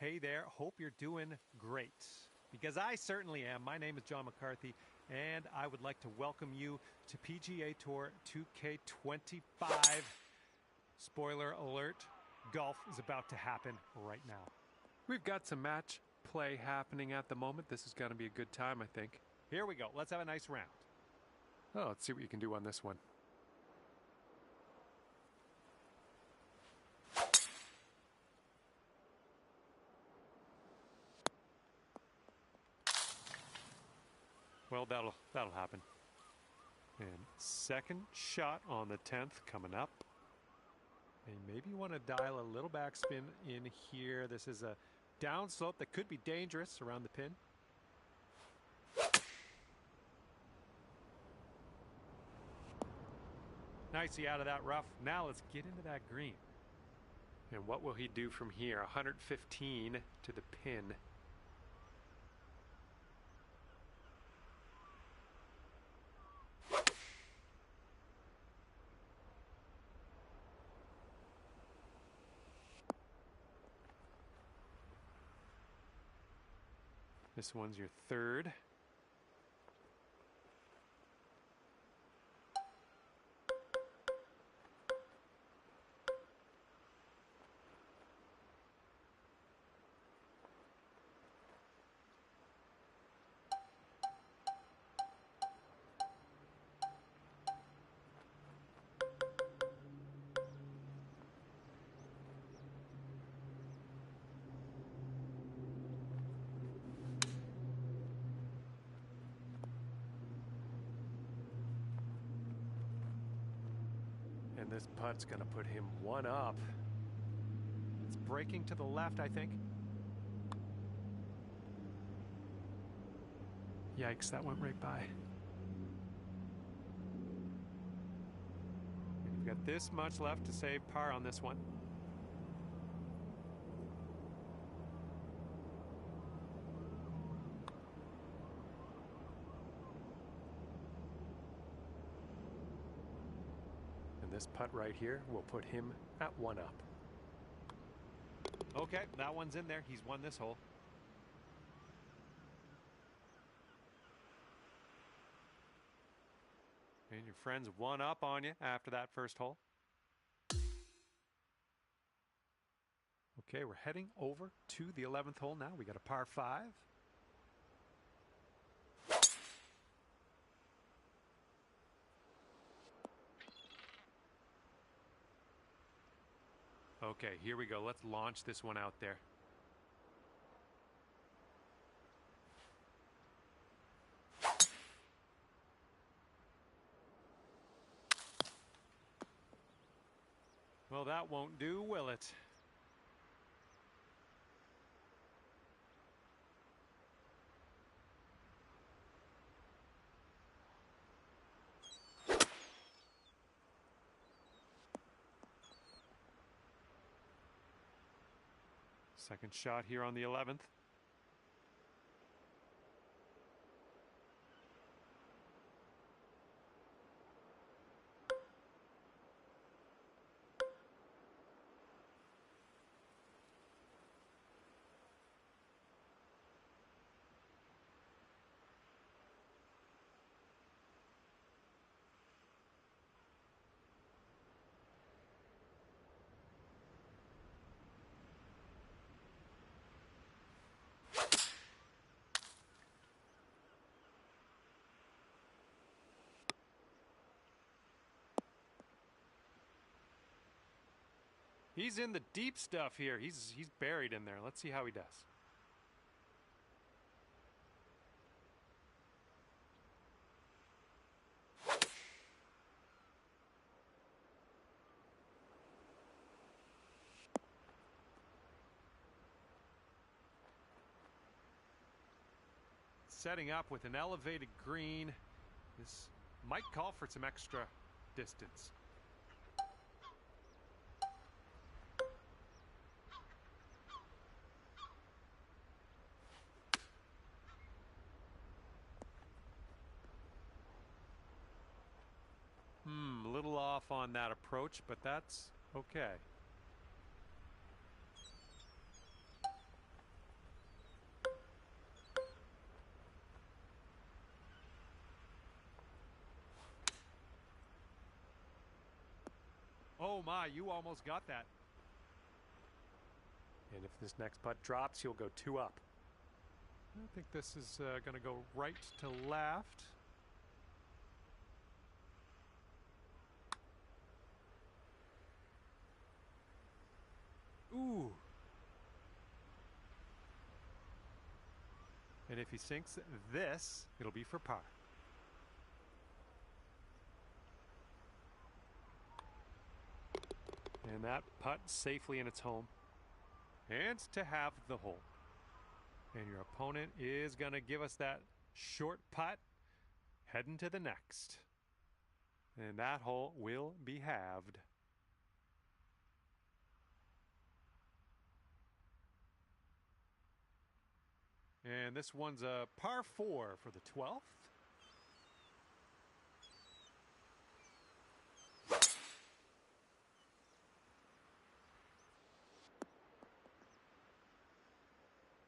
Hey there, hope you're doing great. Because I certainly am. My name is John McCarthy, and I would like to welcome you to PGA Tour 2K25. Spoiler alert, golf is about to happen right now. We've got some match play happening at the moment. This is going to be a good time, I think. Here we go. Let's have a nice round. Oh, let's see what you can do on this one. Well, that'll happen. And second shot on the 10th coming up. And maybe you want to dial a little backspin in here. This is a downslope that could be dangerous around the pin. Nicely out of that rough. Now let's get into that green. And what will he do from here? 115 to the pin. This one's your third. And this putt's going to put him one up. It's breaking to the left, I think. Yikes, that went right by. You've got this much left to save par on this one. This putt right here will put him at one up. Okay, that one's in there. He's won this hole. And your friend's one up on you after that first hole. Okay, we're heading over to the 11th hole now. We got a par 5. Okay, here we go. Let's launch this one out there. Well, that won't do, will it? Second shot here on the 11th. He's in the deep stuff here. He's buried in there. Let's see how he does. Setting up with an elevated green. This might call for some extra distance. A little off on that approach, but that's okay. Oh my, you almost got that. And if this next putt drops, he'll go 2 up. I think this is going to go right to left. Ooh. And if he sinks this, it'll be for par. And that putt safely in its home. And to have the hole. And your opponent is going to give us that short putt heading to the next. And that hole will be halved. And this one's a par 4 for the 12th.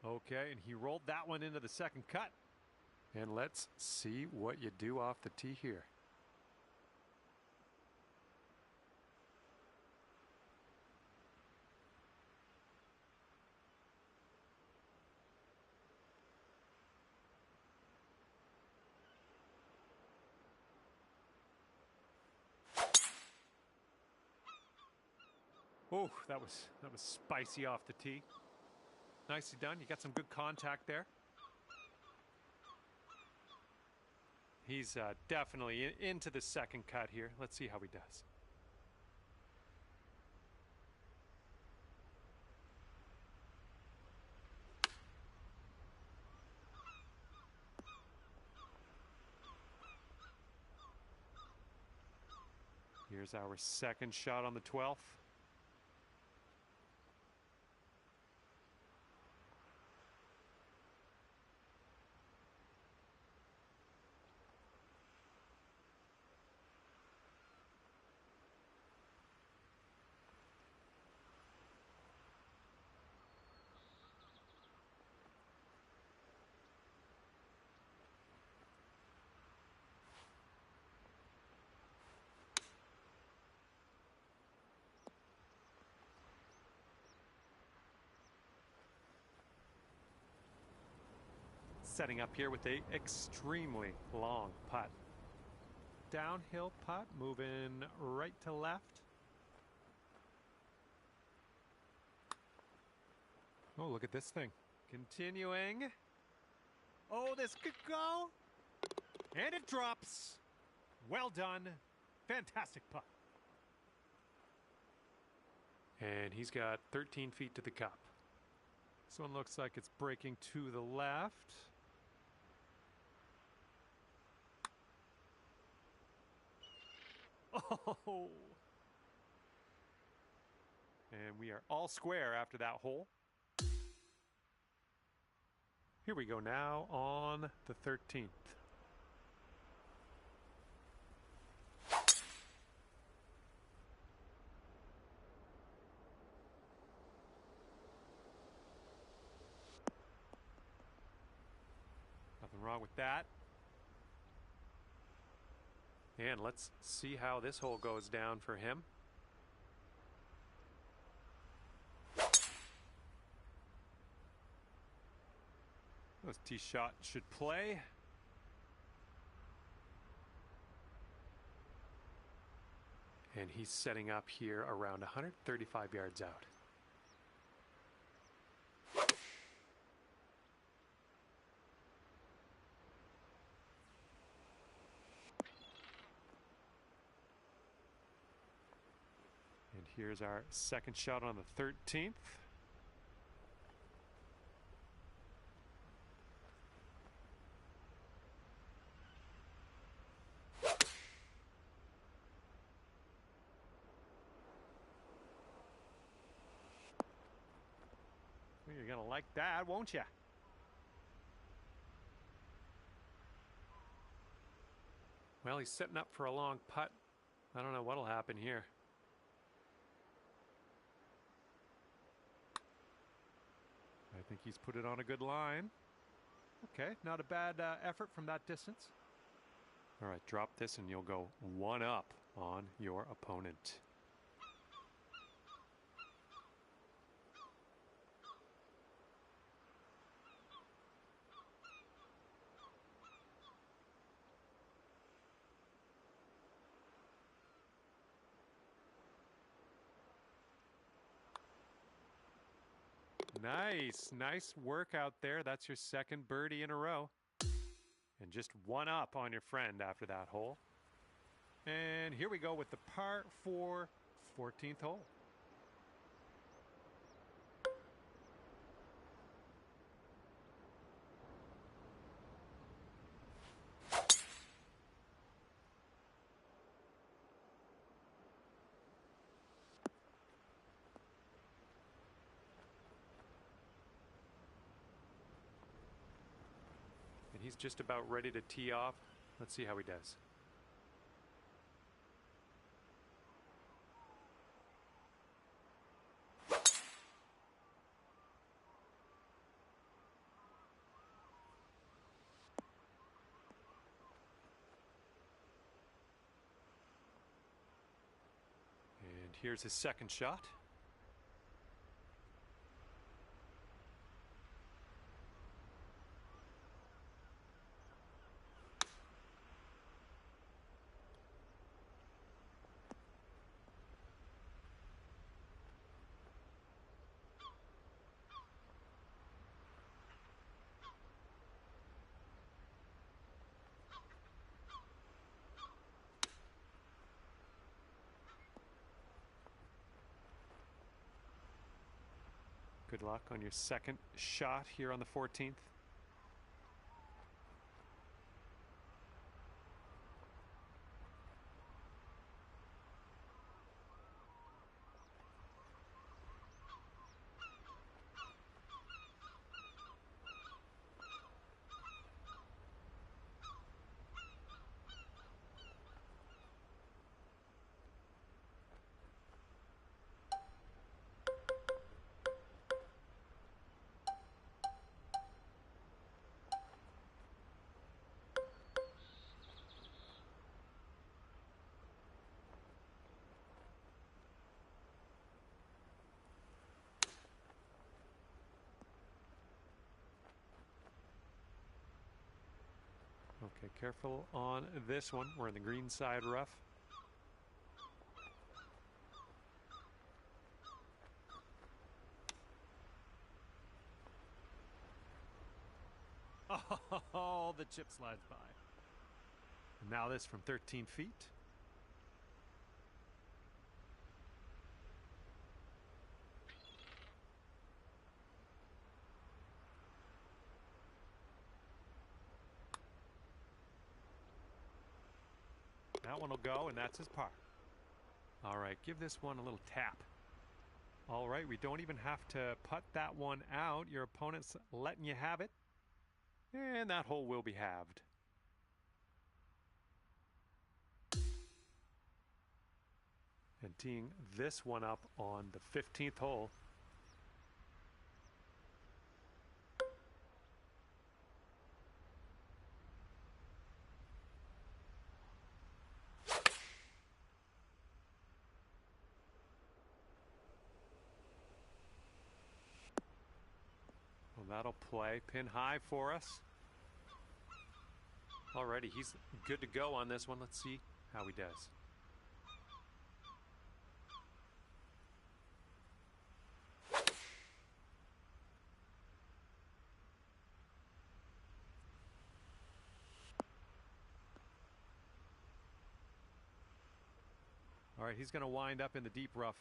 Okay, and he rolled that one into the second cut. And let's see what you do off the tee here. Oh, that was spicy off the tee. Nicely done. You got some good contact there. He's definitely into the second cut here. Let's see how he does. Here's our second shot on the 12th. Setting up here with a extremely long putt. Downhill putt, moving right to left. Oh, look at this thing. Continuing. Oh, this could go. And it drops. Well done. Fantastic putt. And he's got 13 feet to the cup. This one looks like it's breaking to the left. Oh. And we are all square after that hole. Here we go now on the 13th. Nothing wrong with that. And let's see how this hole goes down for him. This tee shot should play. And he's setting up here around 135 yards out. And here's our second shot on the 13th. You're going to like that, won't you? Well, he's setting up for a long putt. I don't know what'll happen here. I think he's put it on a good line. Okay, not a bad effort from that distance. All right, drop this and you'll go 1 up on your opponent. Nice work out there. That's your second birdie in a row. And just one up on your friend after that hole. And here we go with the par 4 14th hole. And he's just about ready to tee off. Let's see how he does. And here's his second shot. Good luck on your second shot here on the 14th. Okay, careful on this one. We're in the green side rough. Oh, the chip slides by. And now this from 13 feet. That one will go, and that's his par. All right, give this one a little tap. All right, we don't even have to putt that one out. Your opponent's letting you have it. And that hole will be halved. And teeing this one up on the 15th hole. Well, that'll play pin high for us. Alrighty, he's good to go on this one. Let's see how he does. All right, he's going to wind up in the deep rough.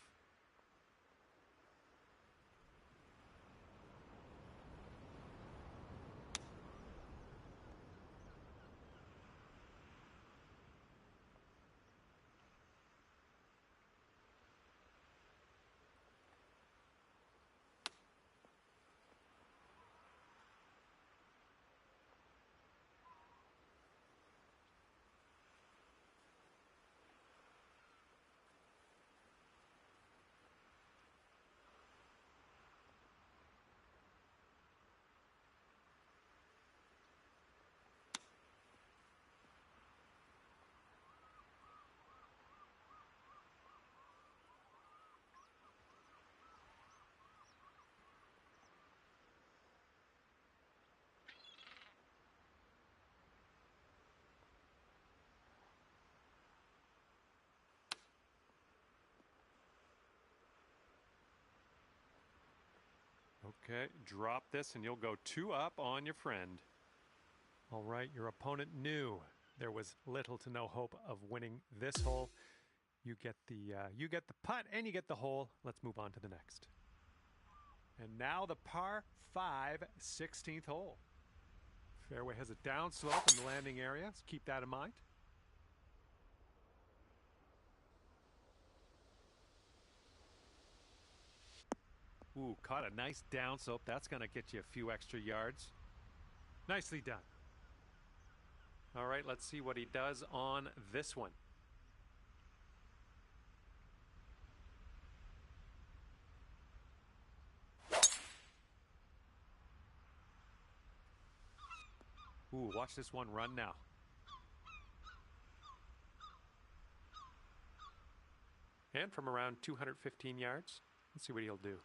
Okay, drop this and you'll go 2 up on your friend. All right, your opponent knew there was little to no hope of winning this hole. You get the putt and you get the hole. Let's move on to the next. And now the par 5 16th hole. Fairway has a downslope in the landing area, so keep that in mind. Ooh, caught a nice downslope. That's going to get you a few extra yards. Nicely done. All right, let's see what he does on this one. Ooh, watch this one run now. And from around 215 yards, let's see what he'll do.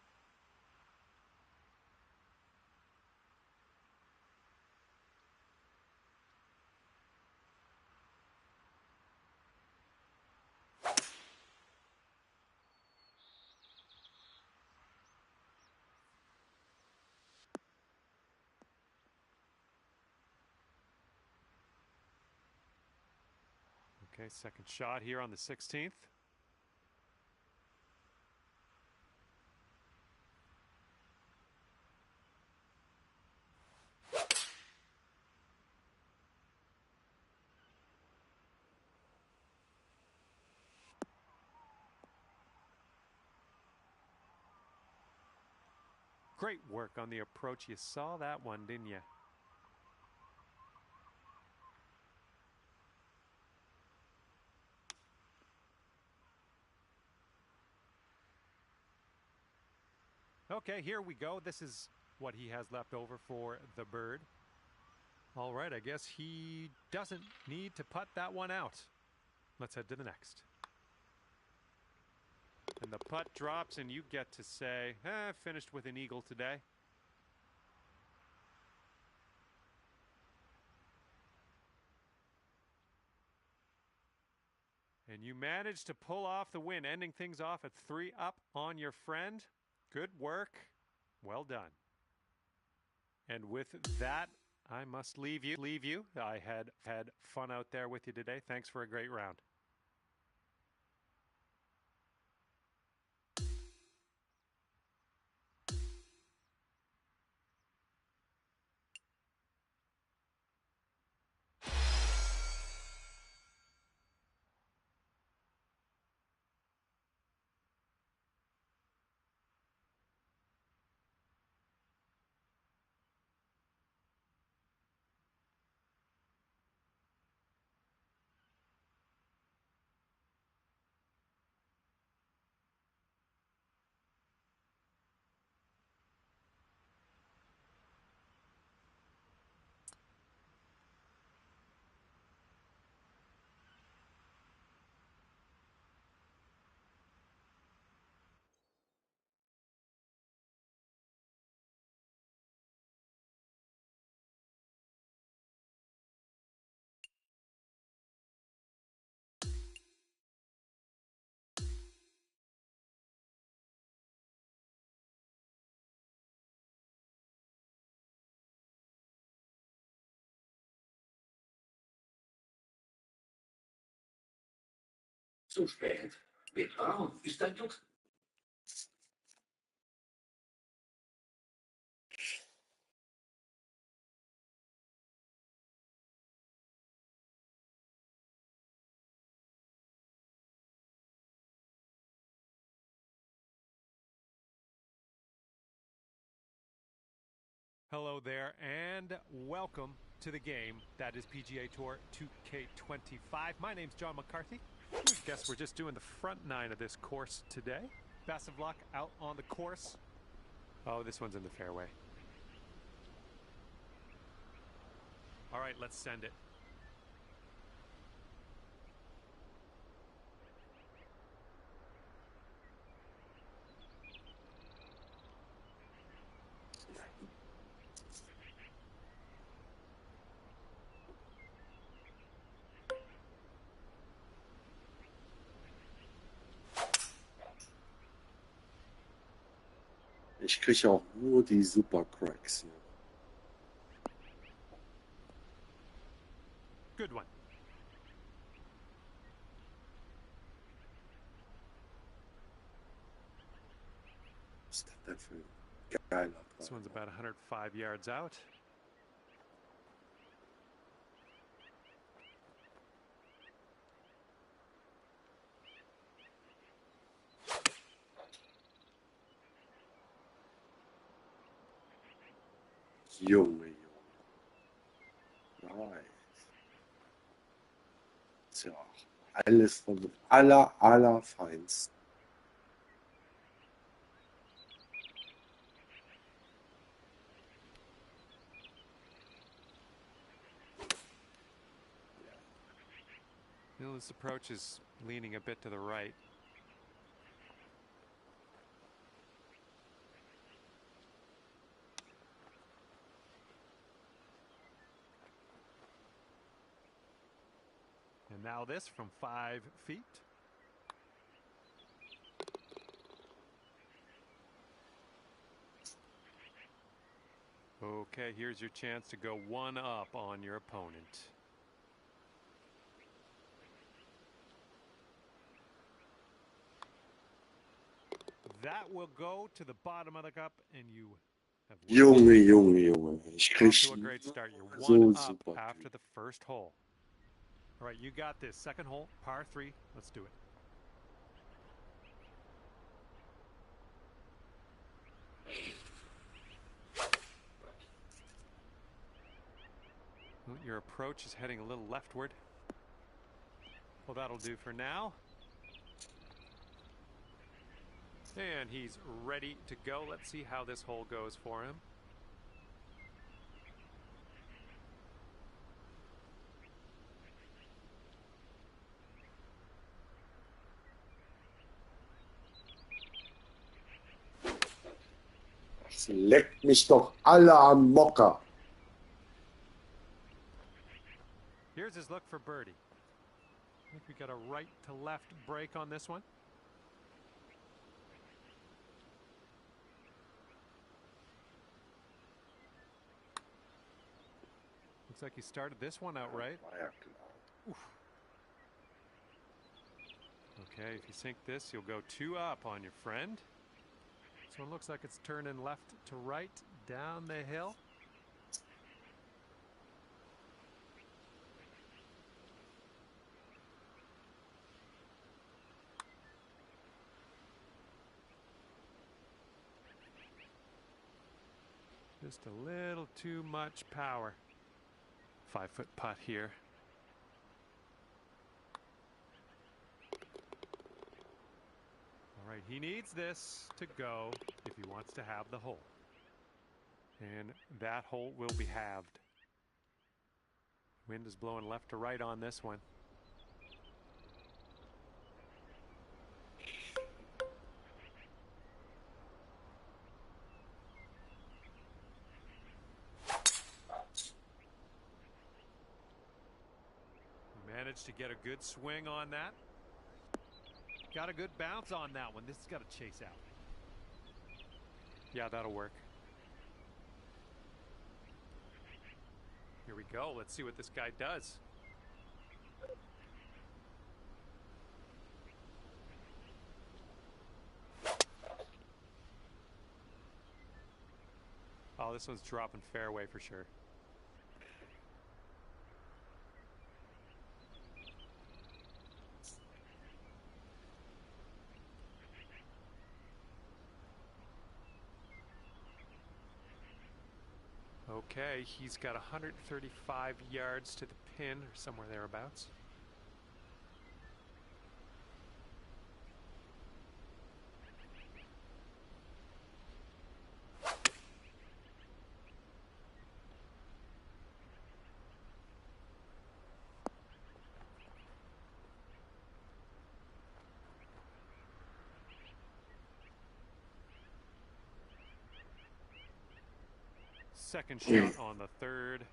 Okay, second shot here on the 16th. Great work on the approach. You saw that one, didn't you? Okay, here we go. This is what he has left over for the bird. All right, I guess he doesn't need to putt that one out. Let's head to the next. And the putt drops and you get to say, finished with an eagle today. And you managed to pull off the win, ending things off at 3 up on your friend. Good work. Well done. And with that, I must leave you. I had fun out there with you today. Thanks for a great round. Zu spät. Betrauen ist ein Glück. Hello there and welcome to the game that is PGA Tour 2K25. My name's John McCarthy. I guess we're just doing the front 9 of this course today. Best of luck out on the course. Oh, this one's in the fairway. All right, let's send it. Ich kriege auch nur die Super-Cracks hier. Good one. Was ist das denn für ein geiler This one's Ball? about 105 yards out. Junge. Nice. Tja, alles von dem allerfeinsten. This approach is leaning a bit to the right. And now this from 5 feet. Okay, here's your chance to go one up on your opponent. That will go to the bottom of the cup, and you have Junge. Ich off krieg to a great start. You're so one up super. after the first hole. All right, you got this. Second hole, par 3. Let's do it. Well, your approach is heading a little leftward. Well, that'll do for now. And he's ready to go. Let's see how this hole goes for him. Das leckt mich doch alle am Mocker. Here's his look for birdie. I think we got a right to left break on this one. Looks like he started this one out right. War ja klar. Okay, if you sink this, you'll go 2 up on your friend. This one looks like it's turning left to right down the hill. Just a little too much power. 5-foot putt here. All right, he needs this to go if he wants to have the hole. And that hole will be halved. Wind is blowing left to right on this one. Managed to get a good swing on that. Got a good bounce on that one. This has got to chase out. Yeah, that'll work. Here we go. Let's see what this guy does. Oh, this one's dropping fairway for sure. Okay, he's got 135 yards to the pin, or somewhere thereabouts. Second shot on the third.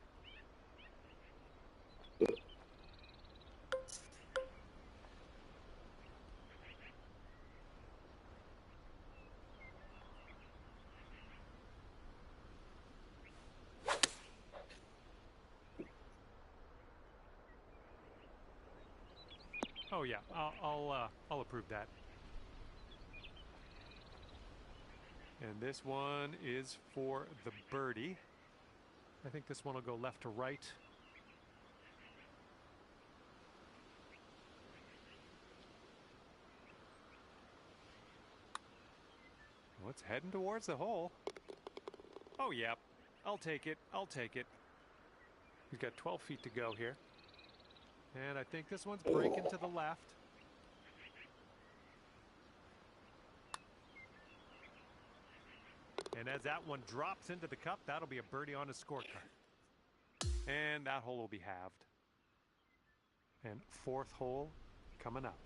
Oh yeah, I'll approve that. And this one is for the birdie. I think this one will go left to right. Well, it's heading towards the hole. Oh yeah, I'll take it. I'll take it. He's got 12 feet to go here. And I think this one's breaking to the left. And as that one drops into the cup, that'll be a birdie on his scorecard. And that hole will be halved. And fourth hole coming up.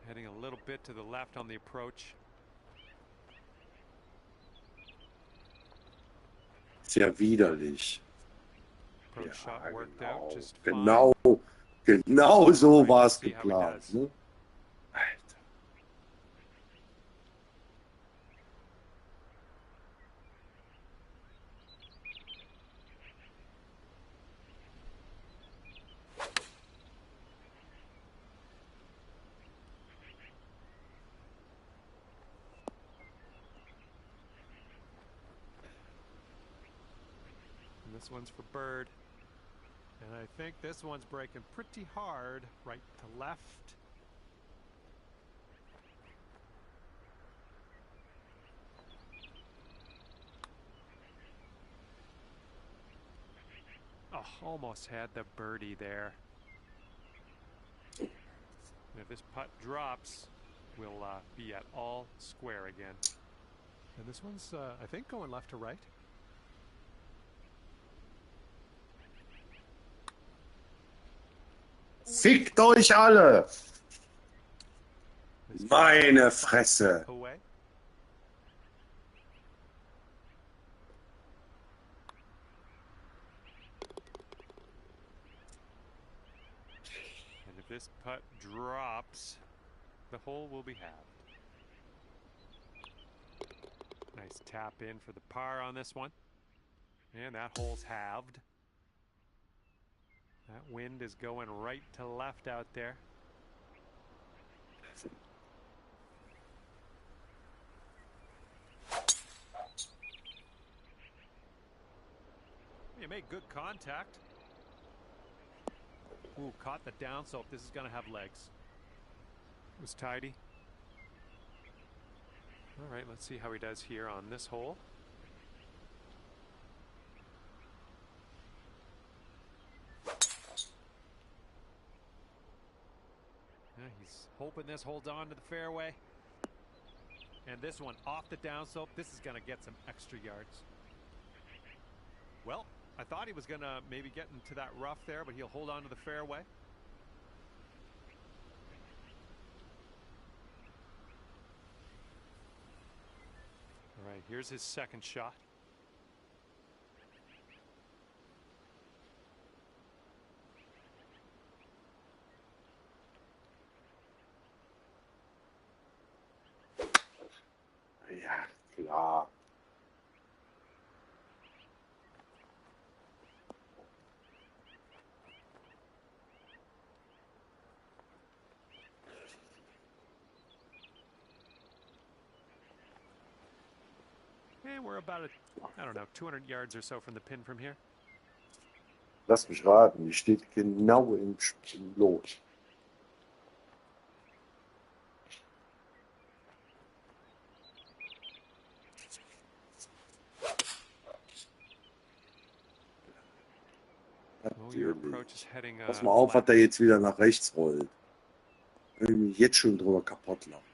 Heading a little bit to the left on the approach. Sehr widerlich. Approach shot worked genau. out just fine. Genau so Right, war es see how he geplant. does. Ne? Alter. And this one's for bird. And I think this one's breaking pretty hard right to left. Oh, almost had the birdie there. And if this putt drops, we'll be at all square again. And this one's, I think, going left to right. Fickt euch alle! Meine Fresse! Away. And if this putt drops, the hole will be halved. Nice tap in for the par on this one. And that hole's halved. That wind is going right to left out there. You made good contact. Ooh, caught the down slope. This is going to have legs. It was tidy. All right, let's see how he does here on this hole. Yeah, he's hoping this holds on to the fairway. And this one off the downslope. This is going to get some extra yards. Well, I thought he was going to maybe get into that rough there, but he'll hold on to the fairway. All right, here's his second shot. Ja, klar. And we're about, I don't know, 200 yards or so from the pin from here. Lass mich raten, die steht genau im Lot. Oh, your approach is heading Pass mal auf, was der jetzt wieder nach rechts rollt. Ich will mich jetzt schon drüber kaputt lachen.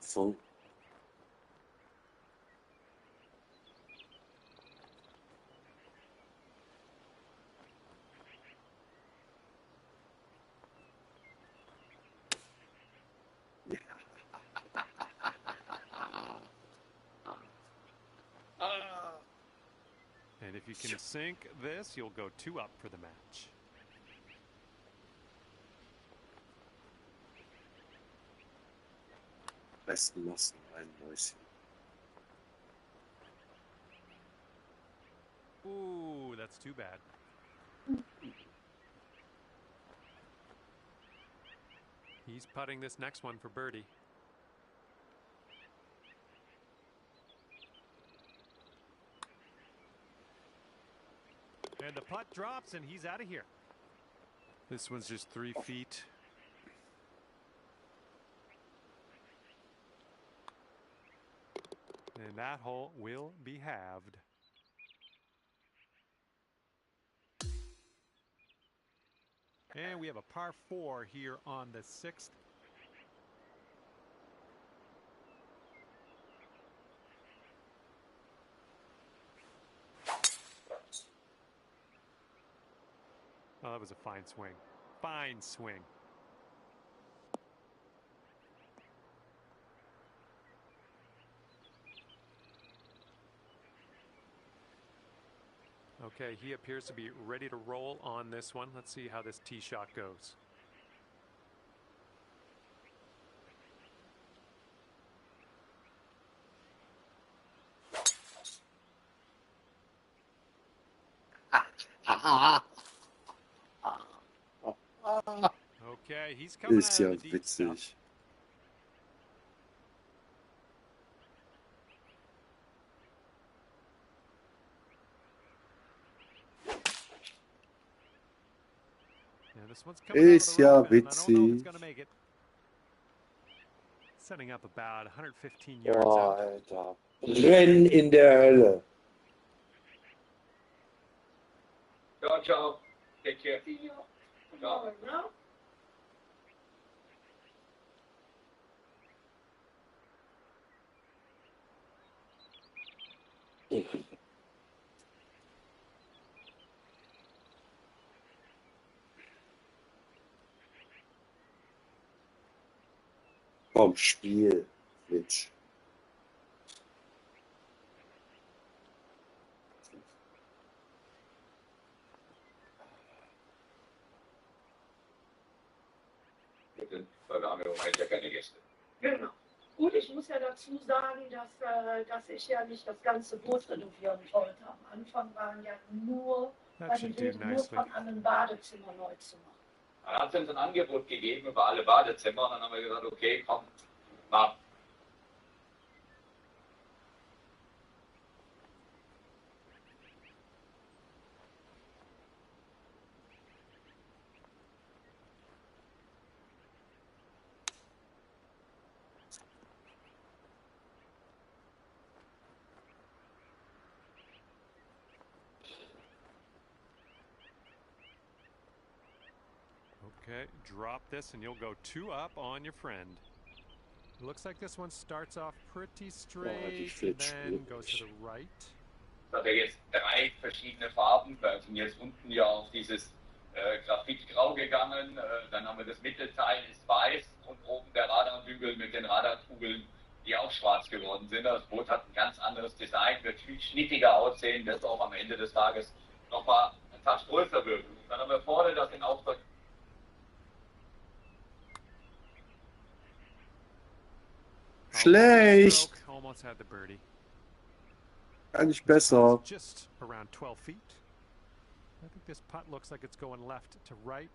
So. If you can sink this, you'll go 2 up for the match. Besten machst du ein Mäuschen. Ooh, that's too bad. He's putting this next one for birdie. And the putt drops, and he's out of here. This one's just 3 feet. And that hole will be halved. And we have a par 4 here on the 6th. Oh, that was a fine swing. Fine swing. Okay, he appears to be ready to roll on this one. Let's see how this tee shot goes. Okay, he's coming Ist out ja of the deep stuff. witzig. Yeah, this one's coming out of Ist the ja rough, and I don't know if it's witzig. going to make it. Setting up about 115 yards Boah, out. Alter. Renn in der Hölle. Ciao, ciao. Take care. Ciao. Komm, Spiel. Bitch. Bitte, weil wir haben im Moment ja keine Gäste. Genau. Gut, ich muss ja dazu sagen, dass ich ja nicht das ganze Boot renovieren wollte. Am Anfang waren ja nur, That war die should do Rede nur nicely. von einem Badezimmer neu zu machen. Dann hat sie uns ein Angebot gegeben über alle Badezimmer und dann haben wir gesagt, okay, komm, mach. Okay, drop this and you'll go 2 up on your friend. Looks like this one starts off pretty die straight and flitscht then goes to wirklich. the right. Das hat er jetzt 3 verschiedene Farben. Wir sind jetzt unten ja auf dieses Graphitgrau gegangen. Dann haben wir das Mittelteil ist weiß und oben der Radarbügel mit den Radarkugeln, die auch schwarz geworden sind. Das Boot hat ein ganz anderes Design, wird viel schnittiger aussehen, wird auch am Ende des Tages nochmal einen Touch größer wirken. Dann haben wir vorne das in Auftrag. Schlecht. Almost had the birdie. Kann nicht This besser. putt's just around 12 feet. I think this putt looks like it's going left to right.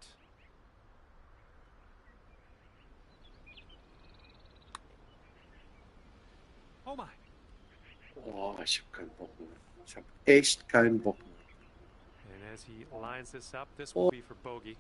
Oh my. Oh, ich hab keinen Bock mehr. Ich hab echt keinen Bock mehr. And as he lines this up, this will be for bogey.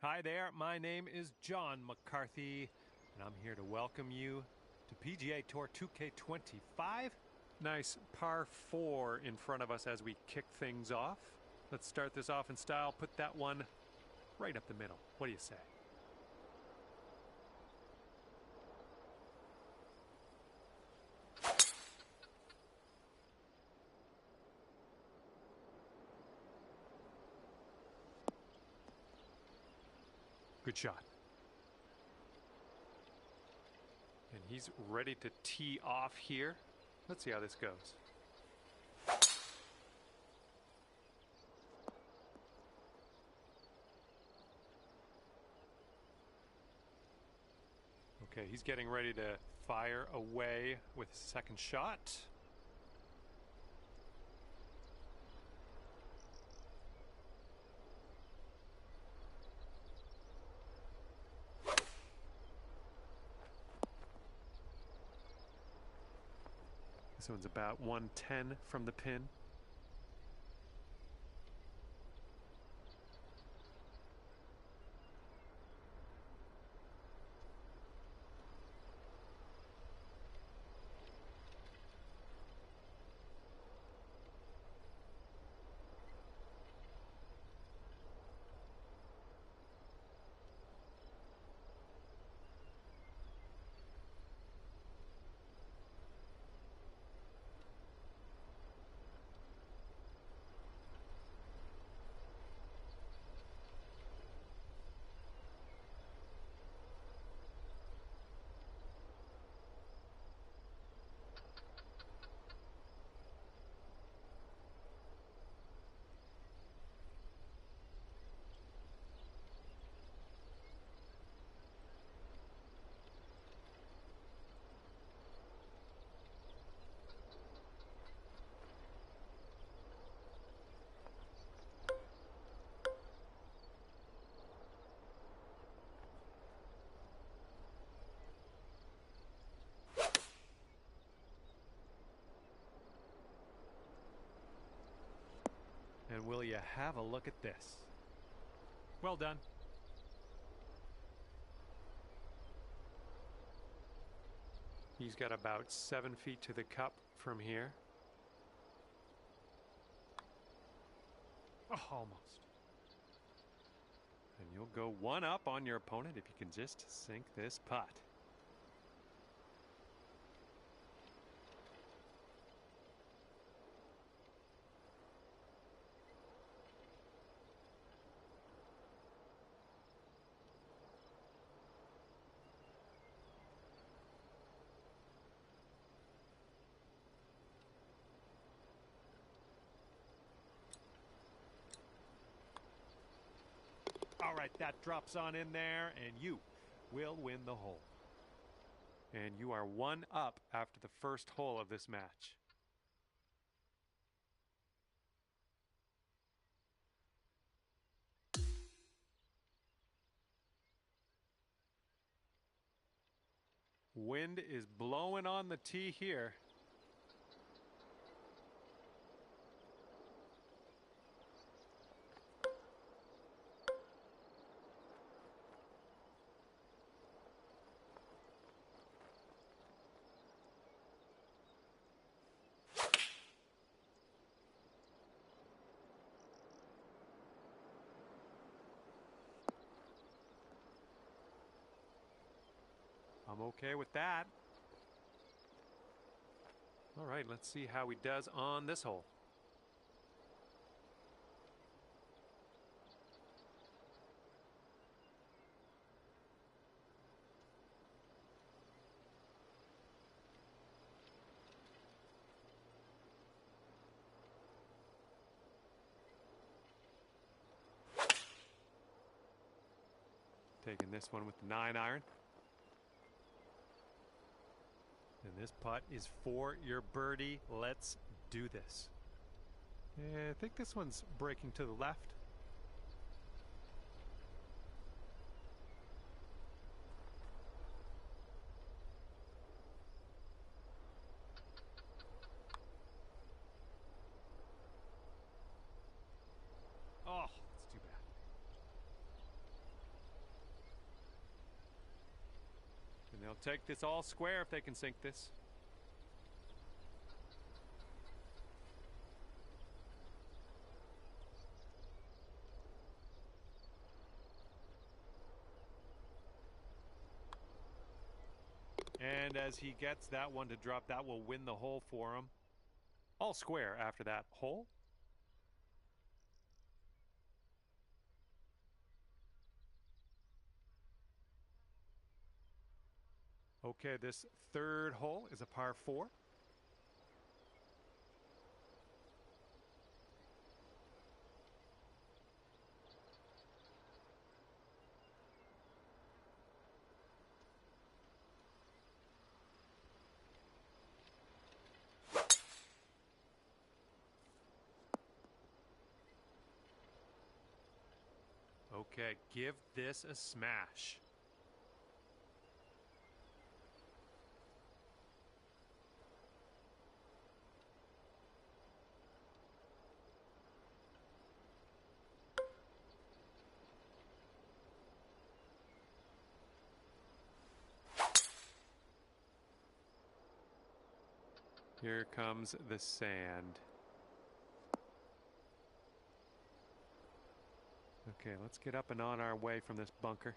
Hi there, my name is John McCarthy, and I'm here to welcome you to PGA Tour 2K25. Nice par 4 in front of us as we kick things off. Let's start this off in style. Put that one right up the middle. What do you say? Good shot. And he's ready to tee off here. Let's see how this goes. Okay, he's getting ready to fire away with his second shot. This one's about 110 from the pin. And will you have a look at this? Well done. He's got about 7 feet to the cup from here. Oh, almost. And you'll go one up on your opponent if you can just sink this putt. All right, that drops on in there, and you will win the hole. And you are one up after the first hole of this match. Wind is blowing on the tee here. I'm okay with that. All right, let's see how he does on this hole. Taking this one with the 9-iron. And this putt is for your birdie. Let's do this. Yeah, I think this one's breaking to the left. Oh, that's too bad. They'll take this all square if they can sink this. And as he gets that one to drop, that will win the hole for him. All square after that hole. Okay, this third hole is a par 4. Okay, give this a smash. Here comes the sand. Okay, let's get up and on our way from this bunker.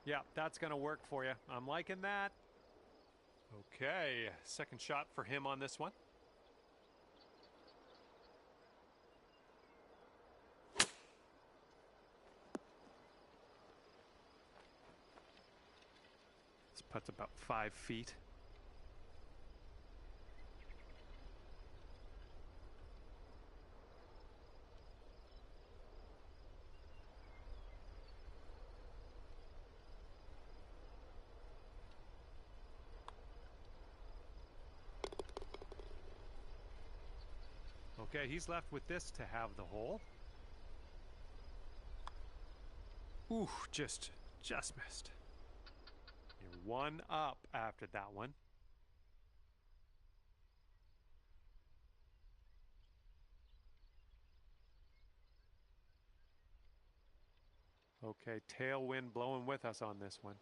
Yeah, that's going to work for you. I'm liking that. Okay, second shot for him on this one. This putt's about 5 feet. Okay, he's left with this to have the hole. Ooh, just missed. You're 1 up after that one. Okay, tailwind blowing with us on this one.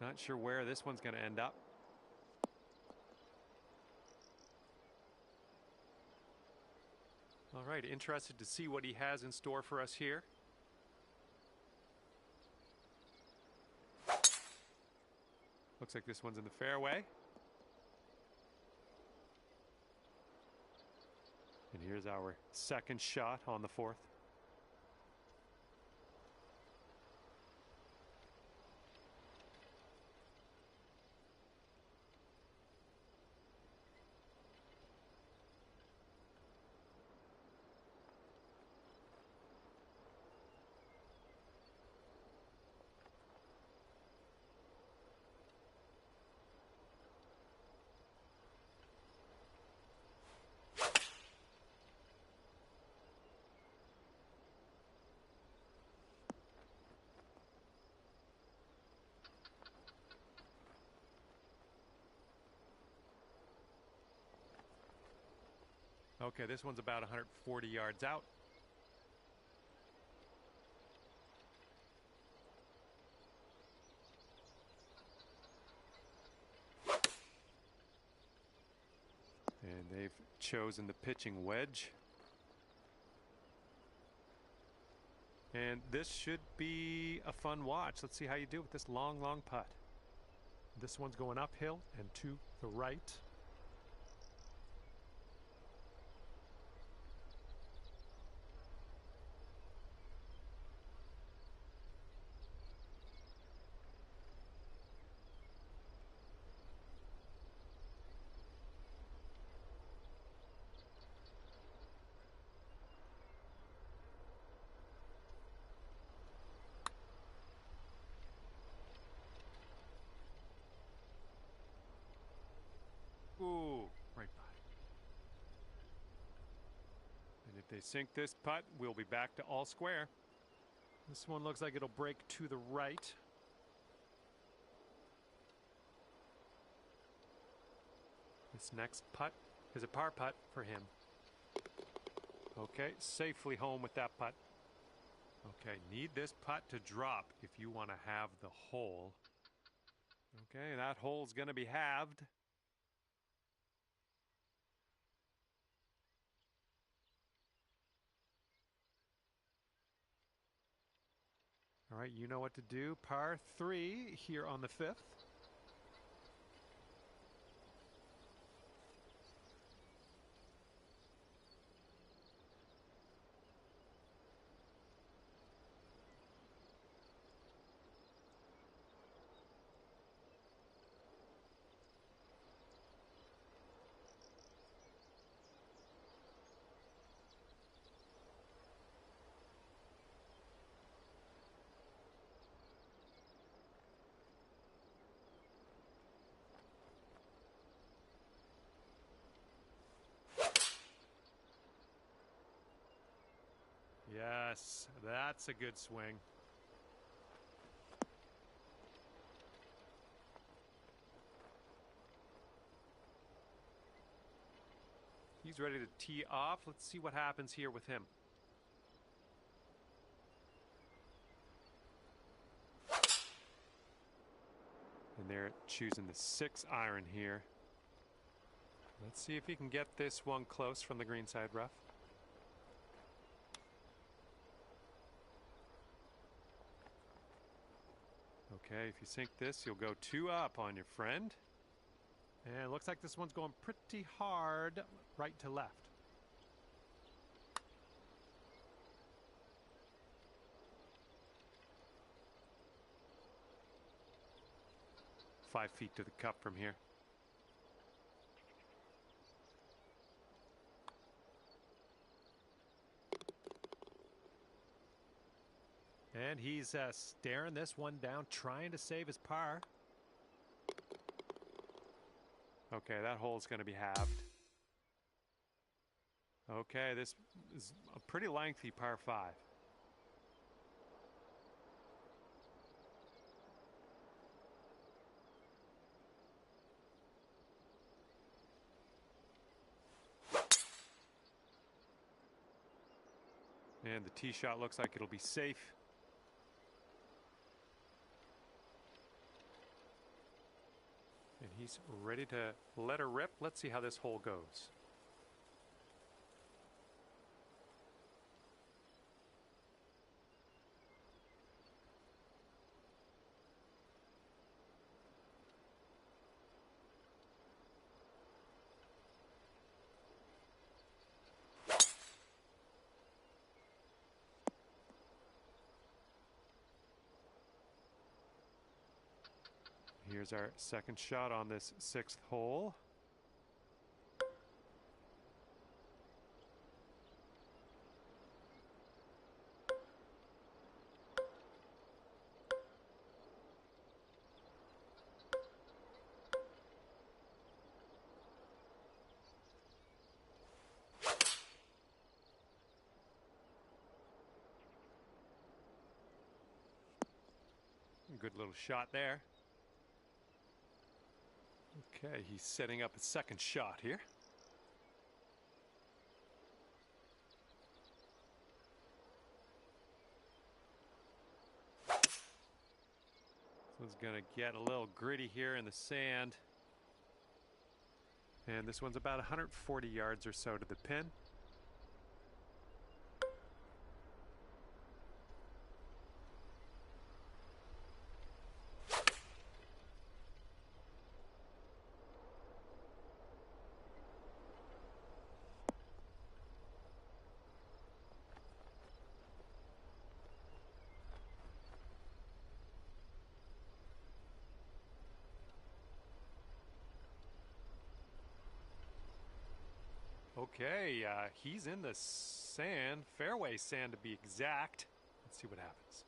Not sure where this one's going to end up. All right, interested to see what he has in store for us here. Looks like this one's in the fairway. And here's our second shot on the 4th. Okay, this one's about 140 yards out. And they've chosen the pitching wedge. And this should be a fun watch. Let's see how you do with this long, long putt. This one's going uphill and to the right. They sink this putt, we'll be back to all square. This one looks like it'll break to the right. This next putt is a par putt for him. Okay, safely home with that putt. Okay, need this putt to drop if you want to have the hole. Okay, that hole's going to be halved. All right, you know what to do. Par 3 here on the 5th. Yes, that's a good swing. He's ready to tee off. Let's see what happens here with him. And they're choosing the 6-iron here. Let's see if he can get this one close from the greenside rough. Okay, if you sink this, you'll go 2 up on your friend. And it looks like this one's going pretty hard right to left. Five feet to the cup from here. And he's staring this one down, trying to save his par. Okay, that hole's going to be halved. Okay, this is a pretty lengthy par 5. And the tee shot looks like it'll be safe. And he's ready to let her rip. Let's see how this hole goes. Here's our second shot on this 6th hole. Good little shot there. Okay, he's setting up a second shot here. This one's going to get a little gritty here in the sand. And this one's about 140 yards or so to the pin. Okay, he's in the sand, fairway sand to be exact. Let's see what happens.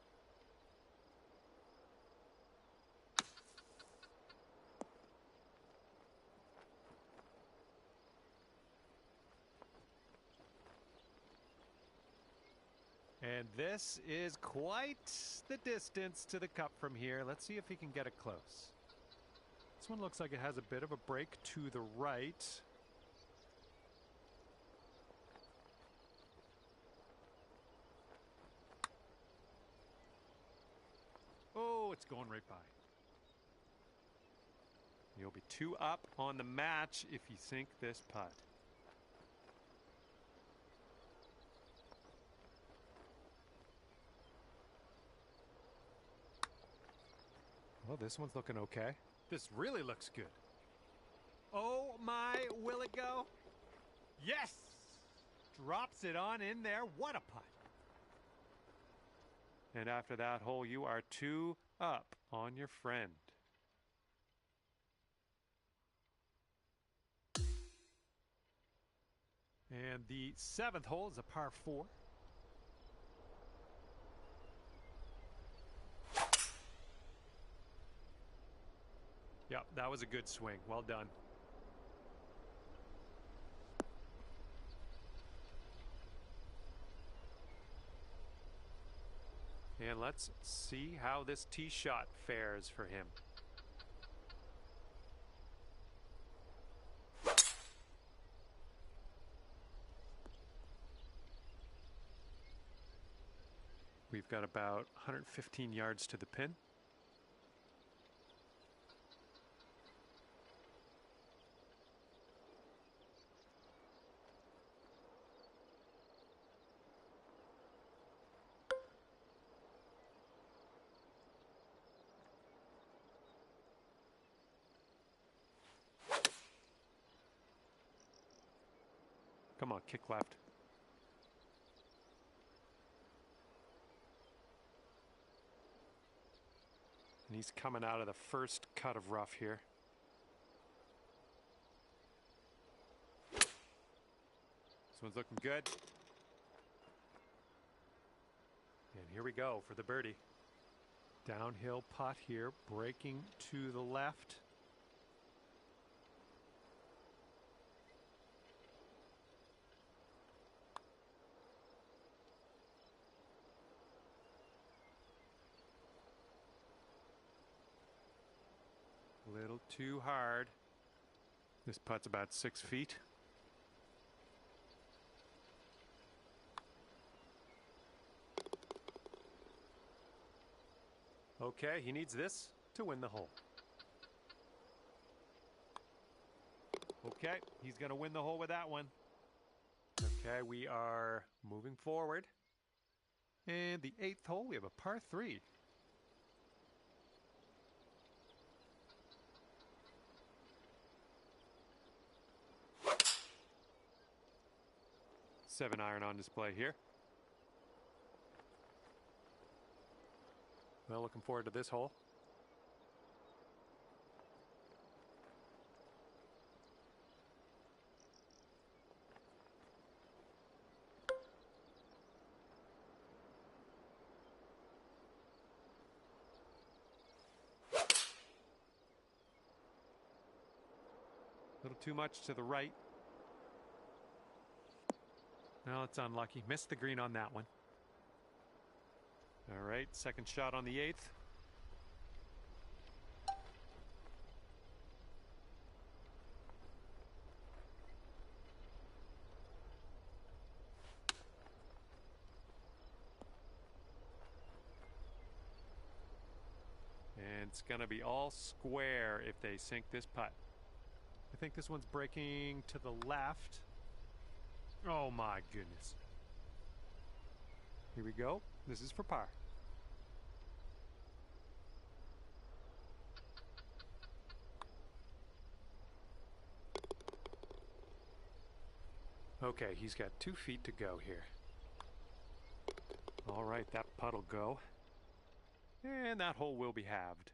And this is quite the distance to the cup from here. Let's see if he can get it close. This one looks like it has a bit of a break to the right. Oh, it's going right by. You'll be 2 up on the match if you sink this putt. Well, this one's looking okay. This really looks good. Oh my, will it go? Yes! Drops it on in there. What a putt. And after that hole, you are 2 up on your friend. And the 7th hole is a par 4. Yep, that was a good swing. Well done. And let's see how this tee shot fares for him. We've got about 115 yards to the pin. Come on, kick left. And he's coming out of the first cut of rough here. This one's looking good. And here we go for the birdie. Downhill putt here, breaking to the left. Little too hard. This putt's about 6 feet. Okay, he needs this to win the hole. Okay, he's going to win the hole with that one. Okay, we are moving forward. And the 8th hole, we have a par 3. Seven iron on display here. Well, looking forward to this hole. A little too much to the right. No, it's unlucky. Missed the green on that one. All right, second shot on the 8th. And it's going to be all square if they sink this putt. I think this one's breaking to the left. Oh my goodness. Here we go. This is for par. Okay, he's got 2 feet to go here. All right, that putt'll go. And that hole will be halved.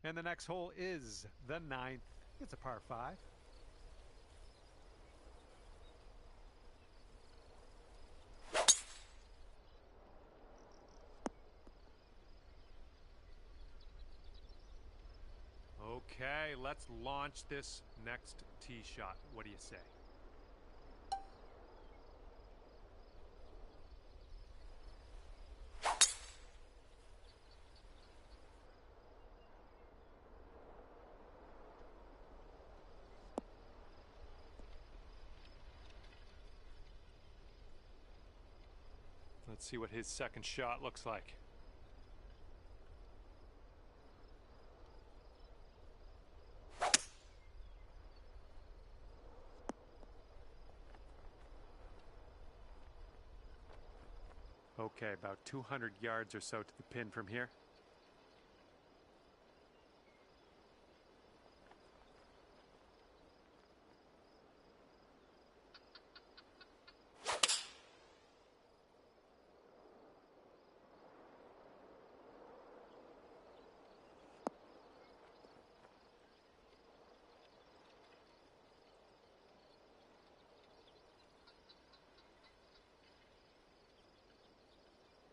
And the next hole is the 9th. It's a par 5. Okay, let's launch this next tee shot. What do you say? Let's see what his second shot looks like. Okay, about 200 yards or so to the pin from here.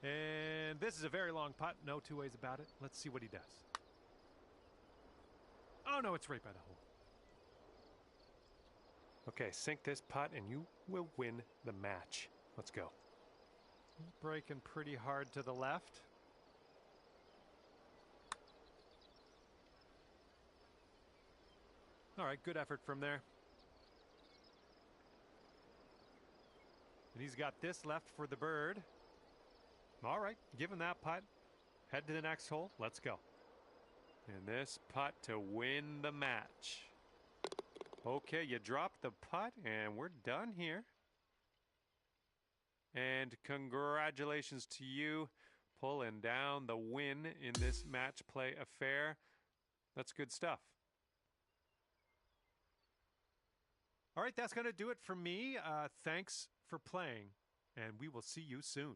And this is a very long putt, no two ways about it. Let's see what he does. Oh no, it's right by the hole. Okay, sink this putt and you will win the match. Let's go. He's breaking pretty hard to the left. All right, good effort from there. And he's got this left for the bird. All right, give him that putt. Head to the next hole. Let's go. And this putt to win the match. Okay, you drop the putt and we're done here. And congratulations to you pulling down the win in this match play affair. That's good stuff. All right, that's going to do it for me. Thanks for playing, and we will see you soon.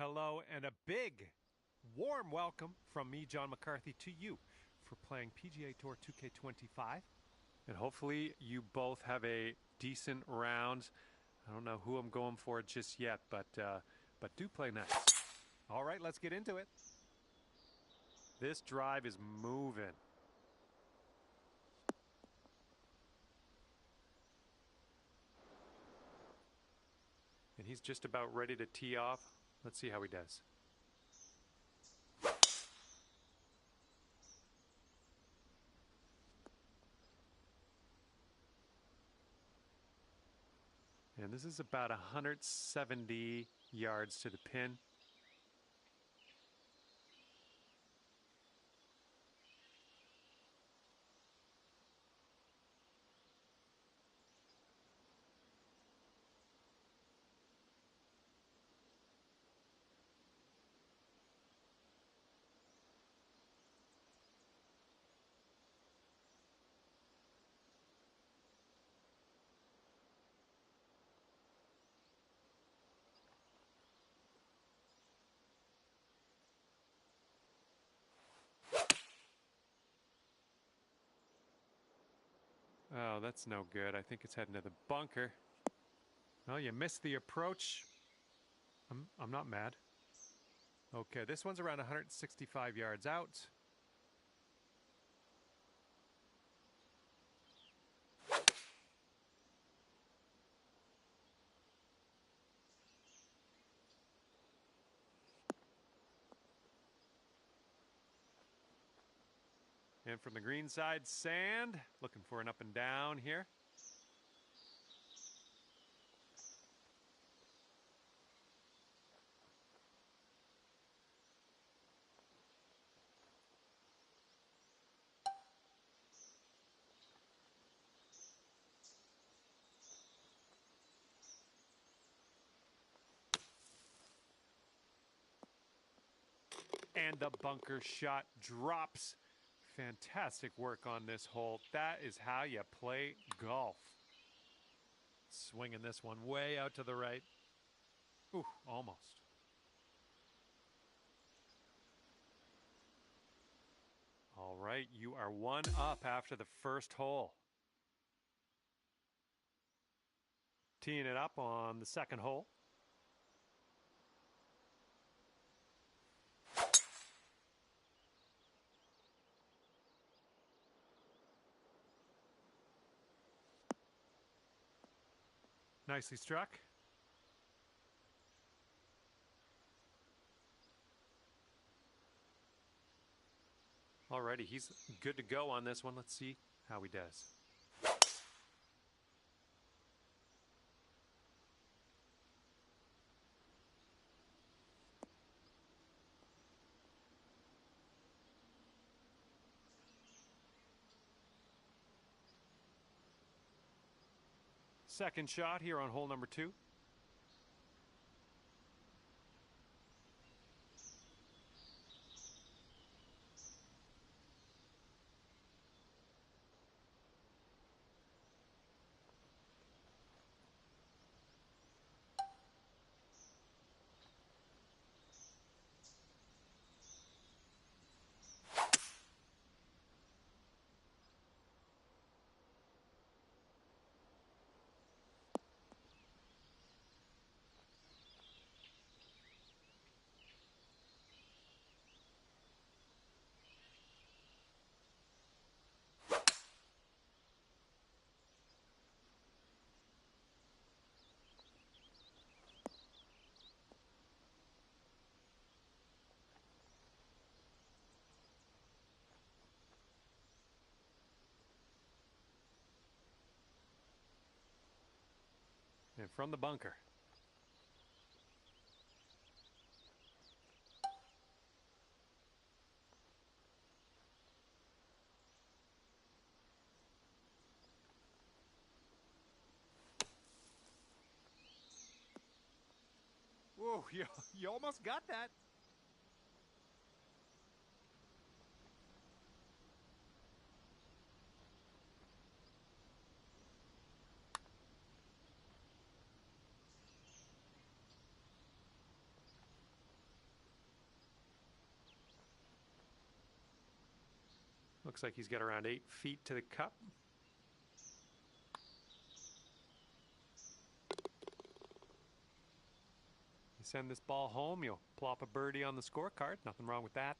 Hello, and a big, warm welcome from me, John McCarthy, to you for playing PGA Tour 2K25. And hopefully you both have a decent round. I don't know who I'm going for just yet, but do play nice. All right, let's get into it. This drive is moving. And he's just about ready to tee off. Let's see how he does. And this is about 170 yards to the pin. Oh, that's no good. I think it's heading to the bunker. Well, you missed the approach. I'm not mad. Okay, this one's around 165 yards out. And from the green side, sand. Looking for an up and down here. And the bunker shot drops. Fantastic work on this hole. That is how you play golf. Swinging this one way out to the right. Ooh, almost. All right, you are one up after the first hole. Teeing it up on the second hole. Nicely struck. Alrighty, he's good to go on this one. Let's see how he does. Second shot here on hole number 2. And from the bunker. Whoa, you almost got that. Looks like he's got around 8 feet to the cup. You send this ball home, you'll plop a birdie on the scorecard. Nothing wrong with that.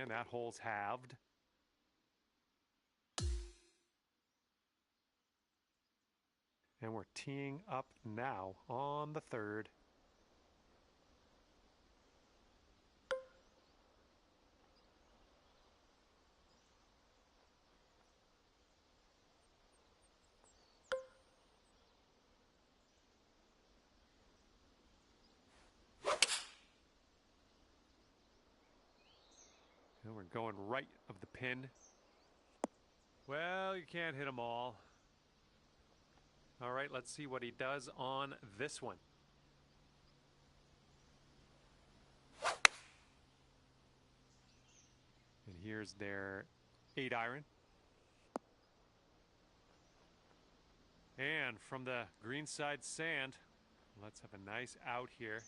And that hole's halved. And we're teeing up now on the third. And we're going right of the pin. Well, you can't hit them all. All right, let's see what he does on this one. Here's their 8-iron. And from the greenside sand, let's have a nice out here.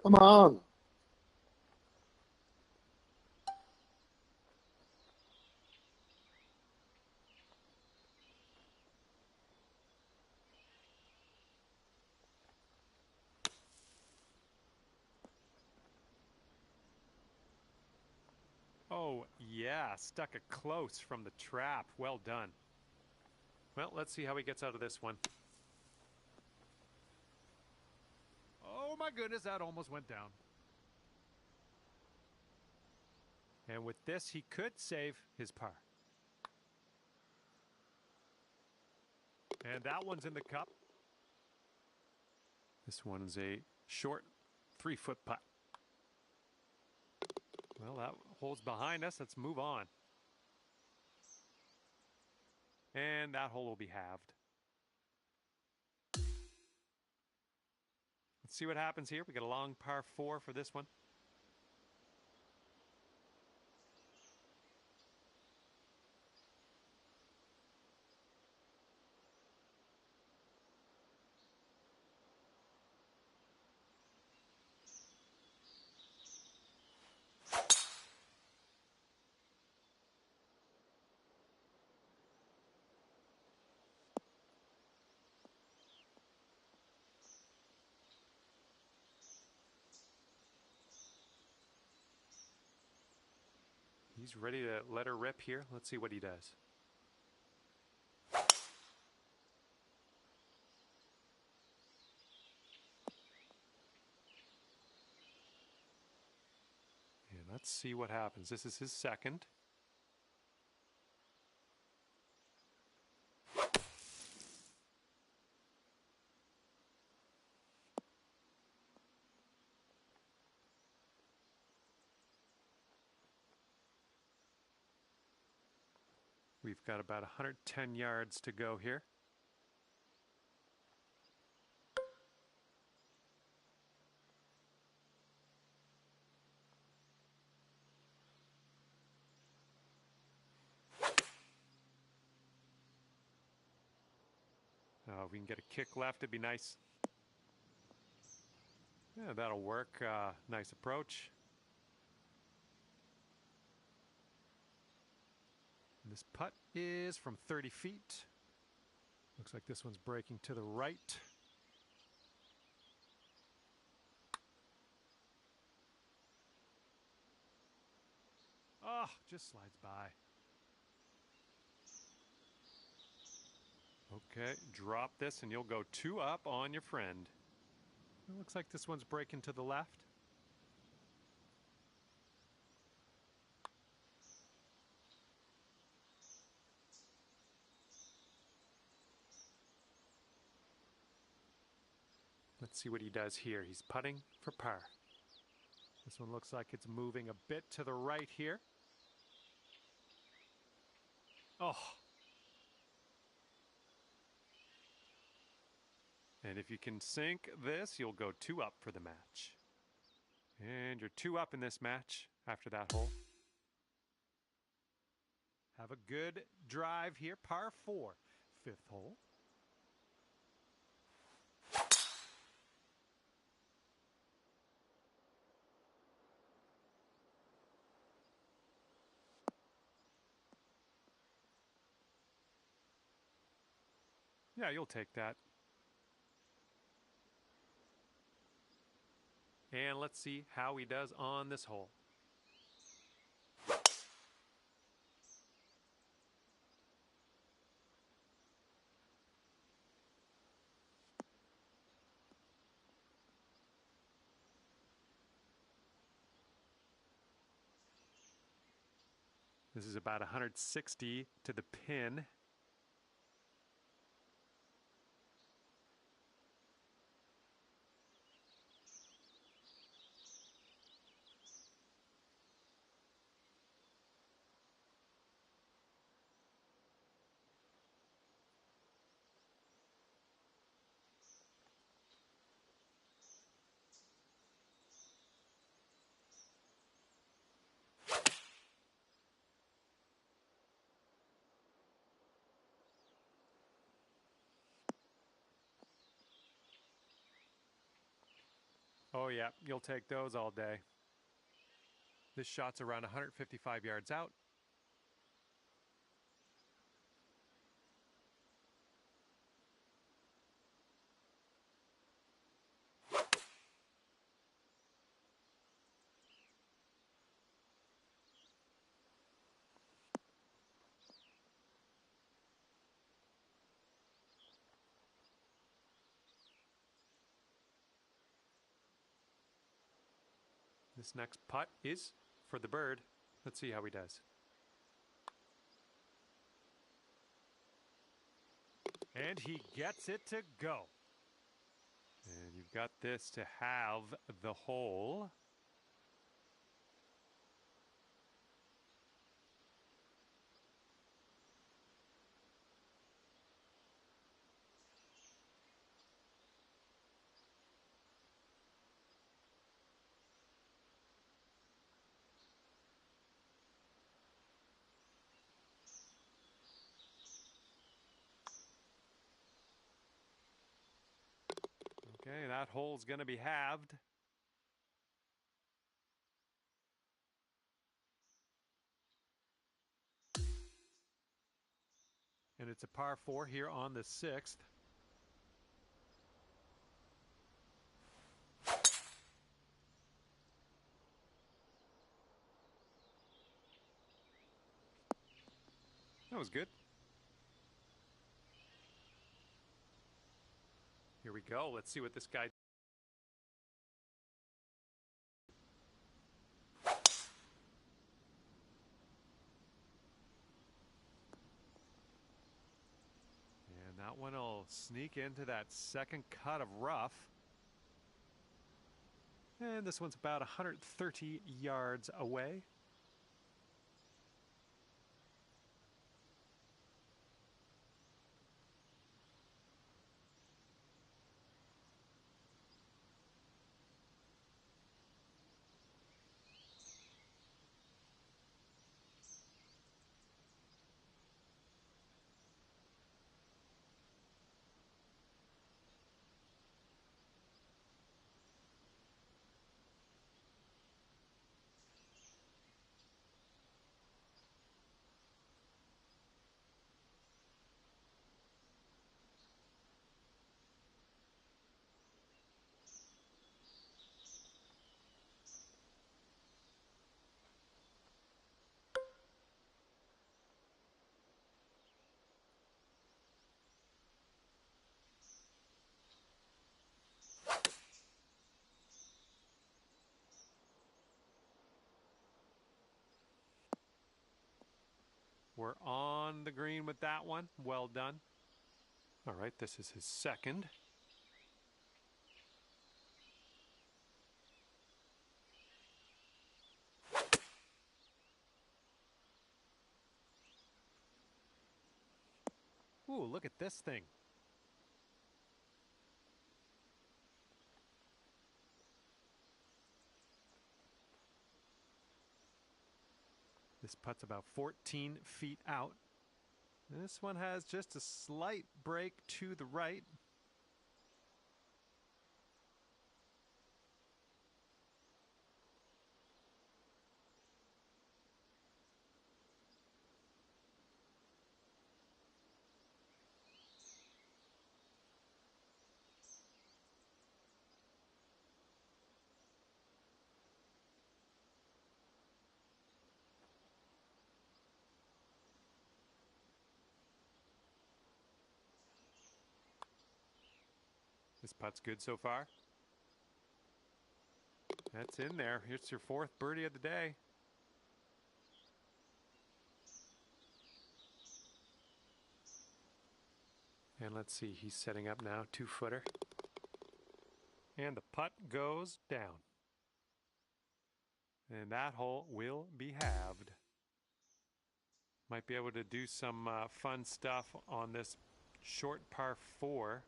Come on. Oh, yeah, stuck it close from the trap. Well done. Well, let's see how he gets out of this one. Oh my goodness, that almost went down. And with this, he could save his par. And that one's in the cup. This one's a short 3-foot putt. Well, that hole's behind us. Let's move on. And that hole will be halved. Let's see what happens here. We got a long par 4 for this one. He's ready to let her rip here. Let's see what he does. And let's see what happens. This is his second. We've got about 110 yards to go here. If we can get a kick left, it'd be nice. Yeah, that'll work. Nice approach. And this putt is from 30 feet. Looks like this one's breaking to the right. Oh, just slides by. Okay, drop this and you'll go 2 up on your friend. It looks like this one's breaking to the left. Let's see what he does here. He's putting for par. This one looks like it's moving a bit to the right here. Oh. And if you can sink this, you'll go 2 up for the match. And you're 2 up in this match after that hole. Have a good drive here, par 4, 5th hole. Yeah, you'll take that. And let's see how he does on this hole. This is about 160 to the pin. Oh yeah, you'll take those all day. This shot's around 155 yards out. This next putt is for the bird. Let's see how he does. And he gets it to go. And you've got this to have the hole. Okay, that hole's going to be halved. And it's a par 4 here on the 6th. That was good. Here we go. Let's see what this guy. And that one will sneak into that second cut of rough. And this one's about 130 yards away. We're on the green with that one. Well done. All right, this is his second. Ooh, look at this thing. This putt's about 14 feet out. This one has just a slight break to the right. This putt's good so far. That's in there. Here's your fourth birdie of the day. And let's see, he's setting up now, 2-footer. And the putt goes down. And that hole will be halved. Might be able to do some fun stuff on this short par 4.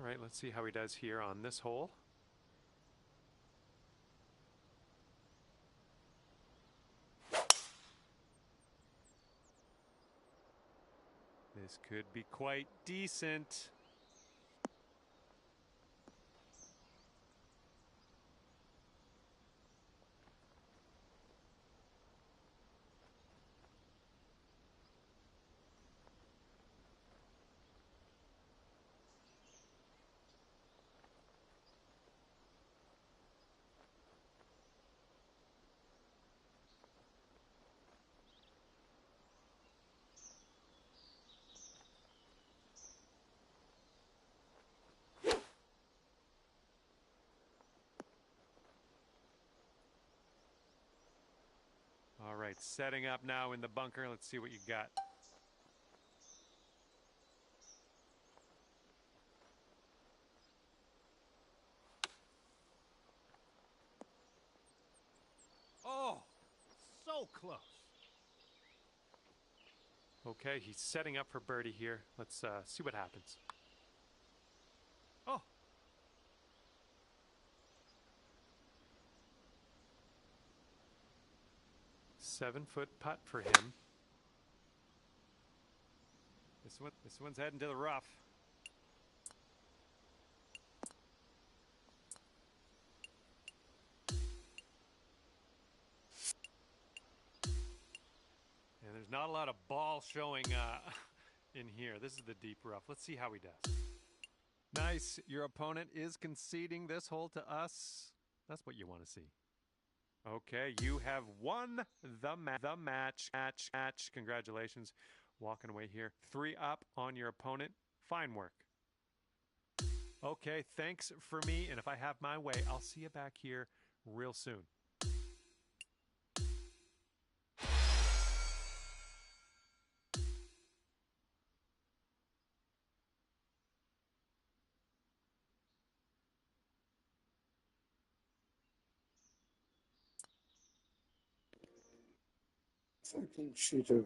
right, let's see how he does here on this hole. This could be quite decent. All right, setting up now in the bunker. Let's see what you got. Oh, so close. Okay, he's setting up for birdie here. Let's see what happens. Oh. 7-foot putt for him. This one's heading to the rough. And there's not a lot of ball showing in here. This is the deep rough. Let's see how he does. Nice. Your opponent is conceding this hole to us. That's what you want to see. Okay, you have won the match. Congratulations. Walking away here. 3 up on your opponent. Fine work. Okay, thanks for me. And if I have my way, I'll see you back here real soon. Fucking shooter.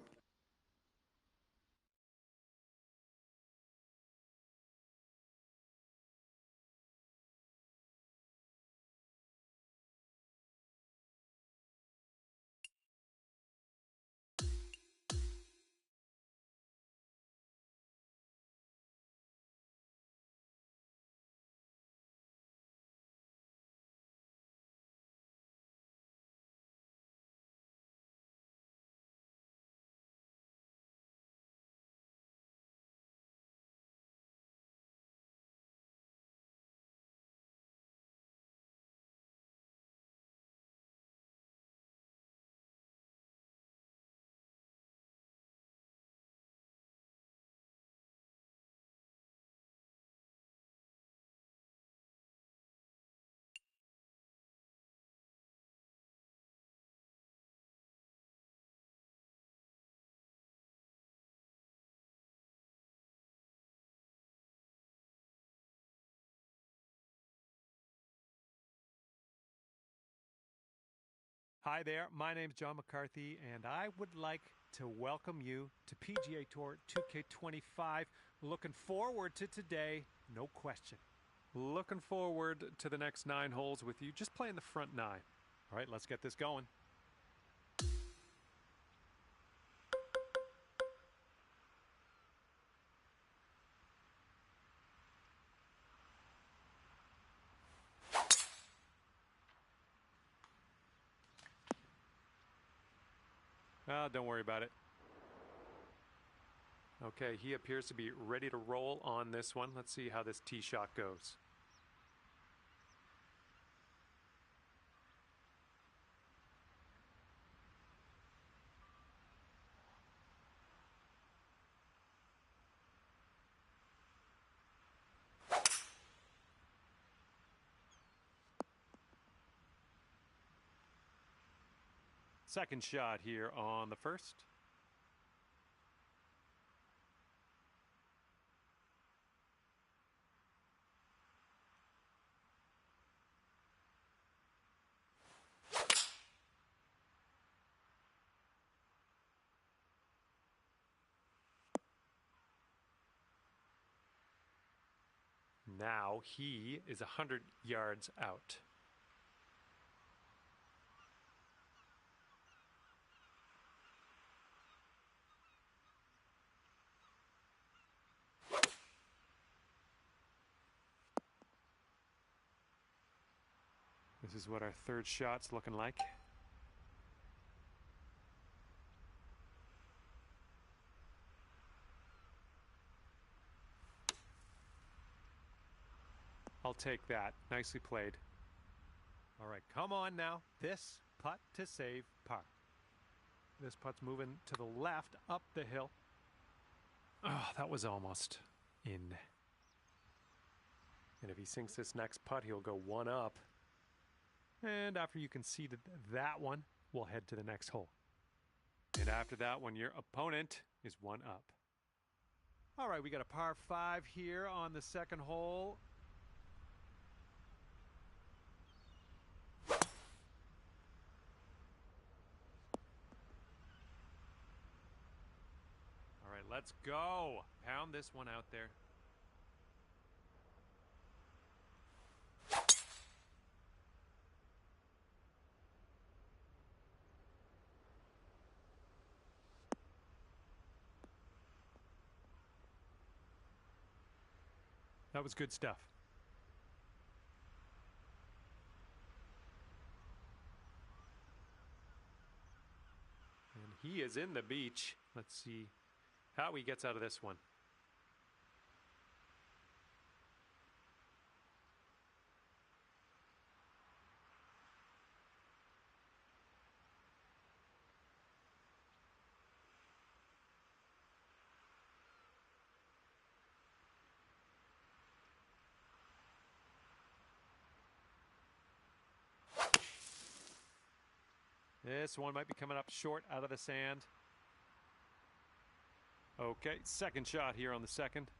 Hi there, my name is John McCarthy, and I would like to welcome you to PGA Tour 2K25. Looking forward to today, no question. Looking forward to the next 9 holes with you. Just playing the front 9. All right, let's get this going. Don't worry about it. Okay, he appears to be ready to roll on this one. Let's see how this tee shot goes. Second shot here on the first. Now he is 100 yards out. This is what our third shot's looking like. I'll take that. Nicely played. All right, come on now. This putt to save par. This putt's moving to the left up the hill. Oh, that was almost in. And if he sinks this next putt, he'll go one up. And after you conceded that one, we'll head to the next hole. And after that one, your opponent is one up. All right, we got a par 5 here on the second hole. All right, let's go. Pound this one out there. That was good stuff. And he is in the beach. Let's see how he gets out of this one. This one might be coming up short out of the sand. Okay, second shot here on the second.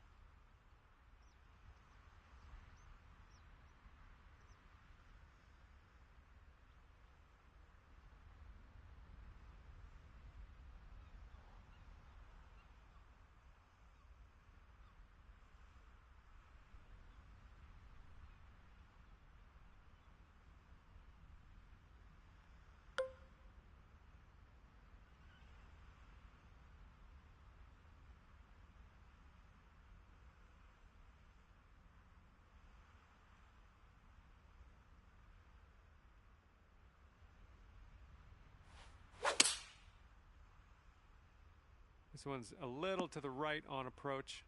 This one's a little to the right on approach.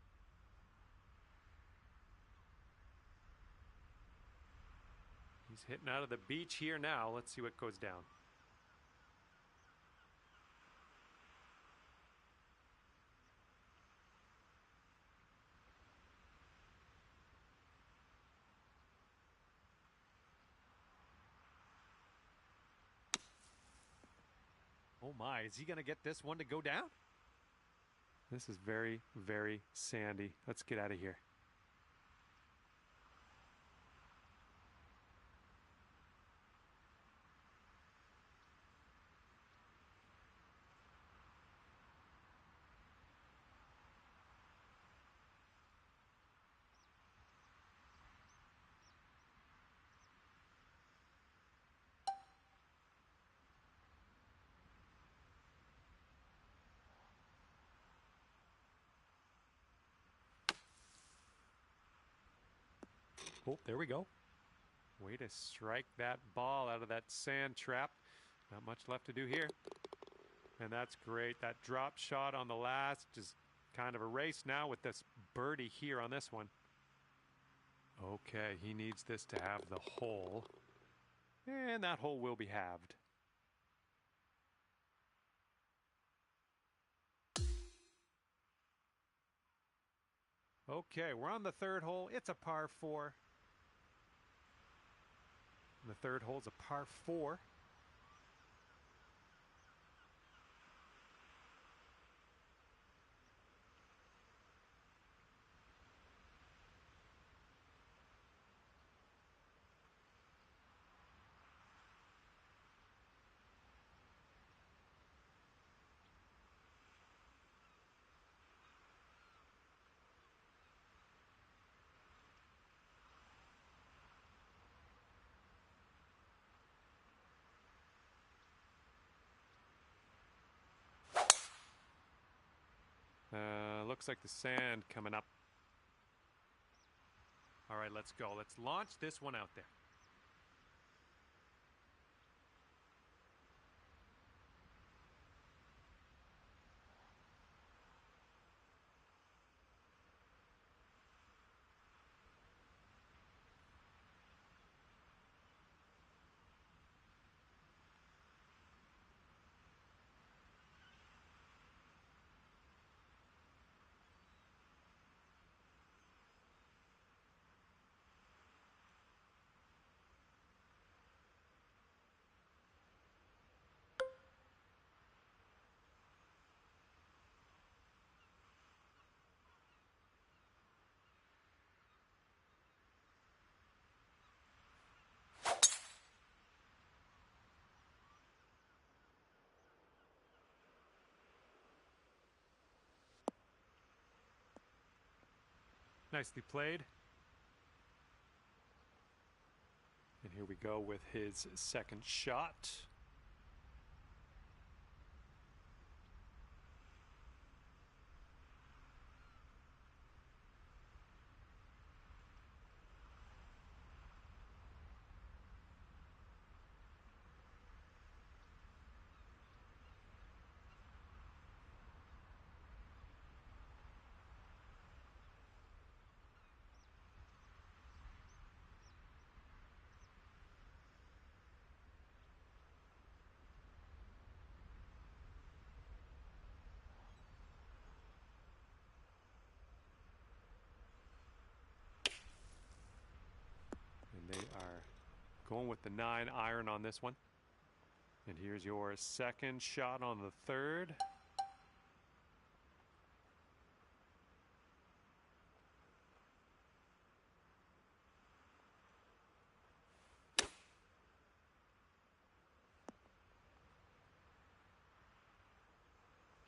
He's hitting out of the beach here now. Let's see what goes down. Oh my, is he going to get this one to go down? This is very, very sandy. Let's get out of here. Oh, there we go. Way to strike that ball out of that sand trap. Not much left to do here. And that's great. That drop shot on the last is kind of a race now with this birdie here on this one. Okay, he needs this to have the hole. And that hole will be halved. Okay, we're on the third hole. It's a par 4. And the third hole's a par 4. Looks like the sand coming up. All right, let's go. Let's launch this one out there. Nicely played. And here we go with his second shot. And they are going with the 9-iron on this one. And here's your second shot on the third.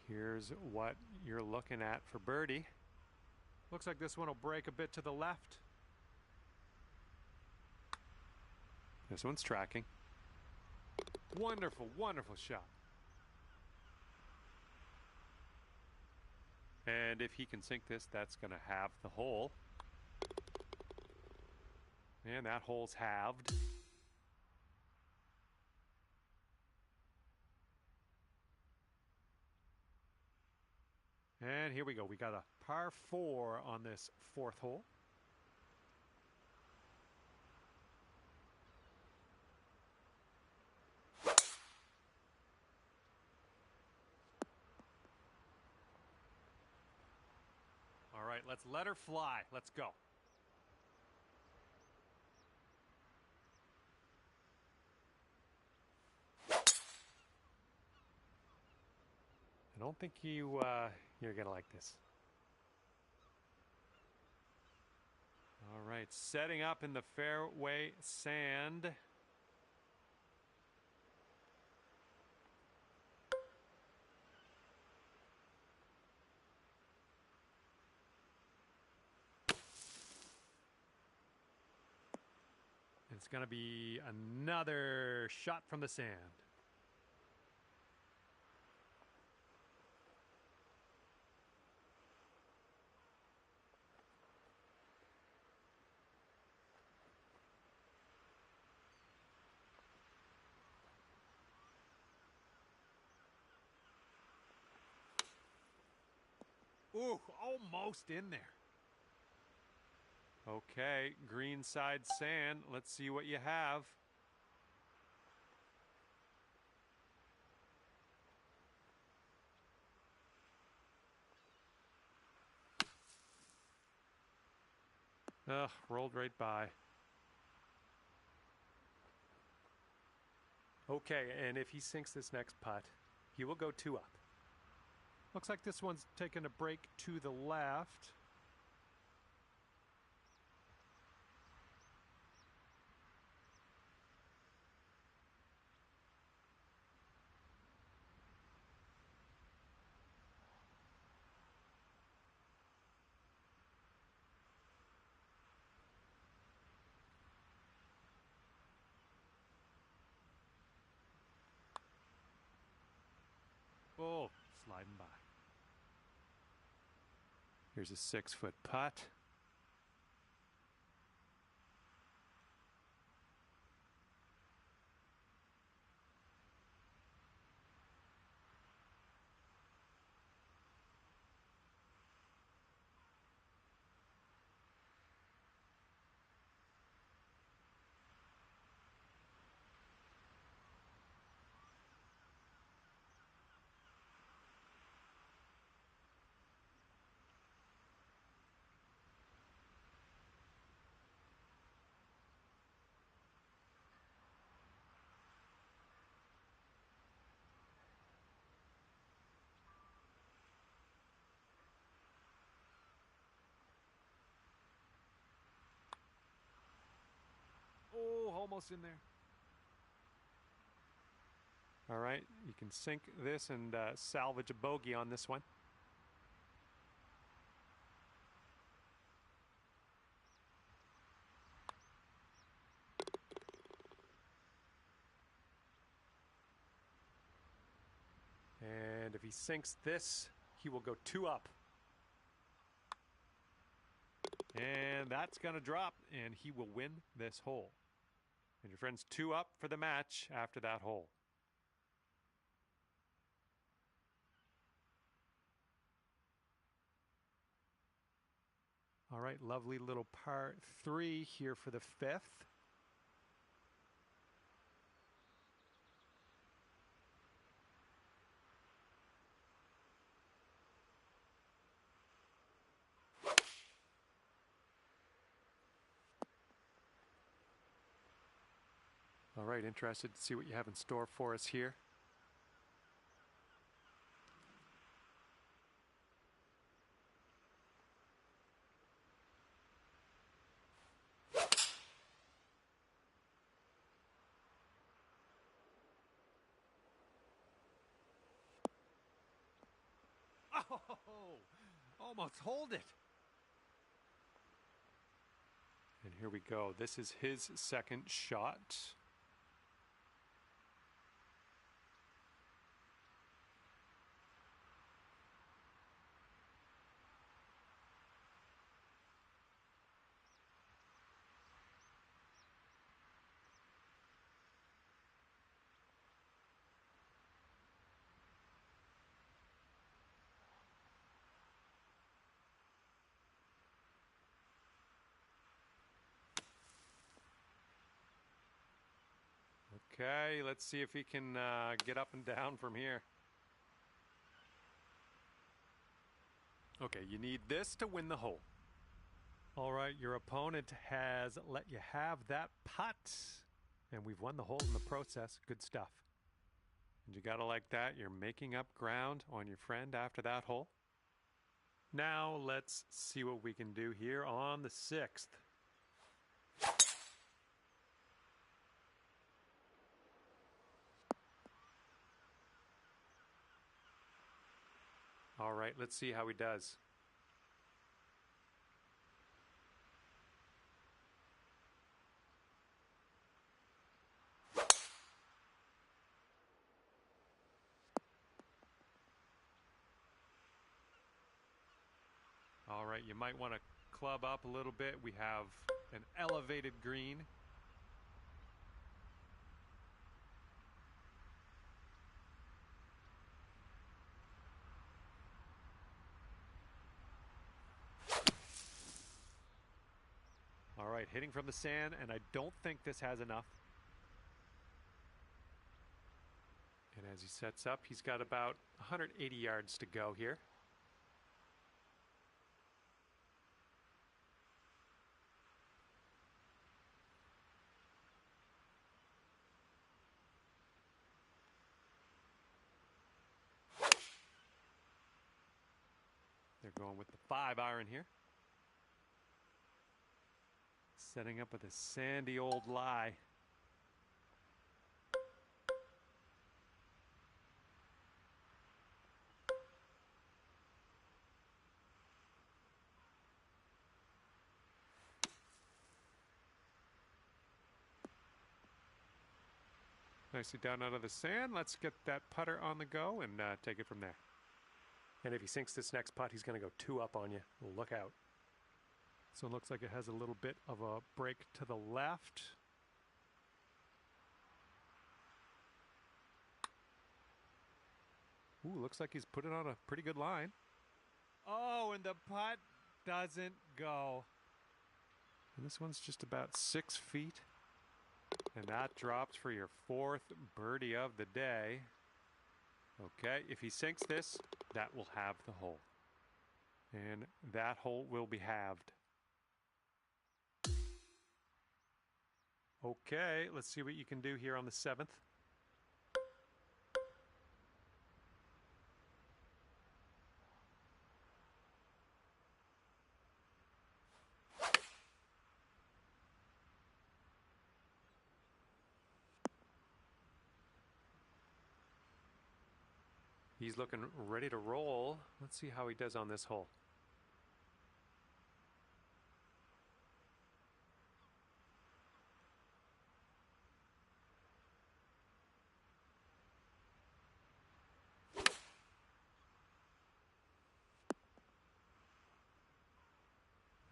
Here's what you're looking at for birdie. Looks like this one will break a bit to the left. This one's tracking. Wonderful, wonderful shot. And if he can sink this, that's going to have the hole. And that hole's halved. And here we go. We got a par 4 on this fourth hole. All right, let's let her fly. Let's go. I don't think you're going to like this. All right, setting up in the fairway sand. It's going to be another shot from the sand. Ooh, almost in there. Okay, green side sand. Let's see what you have. Ugh, rolled right by. Okay, and if he sinks this next putt, he will go 2 up. Looks like this one's taking a break to the left. Oh, sliding by. Here's a 6-foot putt. Oh, almost in there. All right, you can sink this and salvage a bogey on this one. And if he sinks this, he will go 2 up. And that's going to drop, and he will win this hole. And your friend's 2 up for the match after that hole. All right, lovely little par 3 here for the 5th. All right, interested to see what you have in store for us here. Oh, almost hold it. And here we go. This is his second shot. Okay, let's see if he can get up and down from here. Okay, you need this to win the hole. All right, your opponent has let you have that putt, and we've won the hole in the process. Good stuff. And you gotta like that. You're making up ground on your friend after that hole. Now let's see what we can do here on the 6th. All right, let's see how he does. All right, you might want to club up a little bit. We have an elevated green. All right, hitting from the sand, and I don't think this has enough. And as he sets up, he's got about 180 yards to go here. They're going with the 5-iron here. Setting up with a sandy old lie. Nicely down out of the sand. Let's get that putter on the go and take it from there. And if he sinks this next putt, he's going to go 2 up on you. Look out. So it looks like it has a little bit of a break to the left. Ooh, looks like he's put it on a pretty good line. Oh, and the putt doesn't go. And this one's just about 6 feet. And that drops for your 4th birdie of the day. Okay, if he sinks this, that will have the hole. And that hole will be halved. Okay, let's see what you can do here on the 7th. He's looking ready to roll. Let's see how he does on this hole.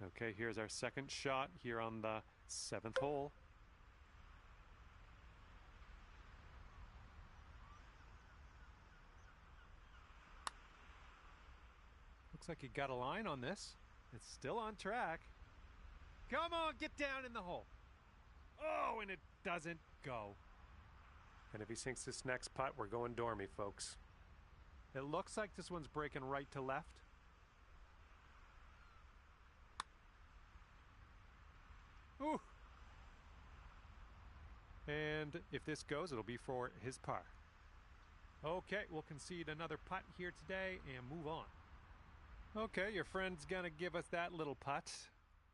Okay, here's our second shot here on the 7th hole. Looks like he got a line on this. It's still on track. Come on, get down in the hole. Oh, and it doesn't go. And if he sinks this next putt, we're going dormy, folks. It looks like this one's breaking right to left. Ooh. And if this goes, it'll be for his par. Okay, we'll concede another putt here today and move on. Okay, your friend's gonna give us that little putt.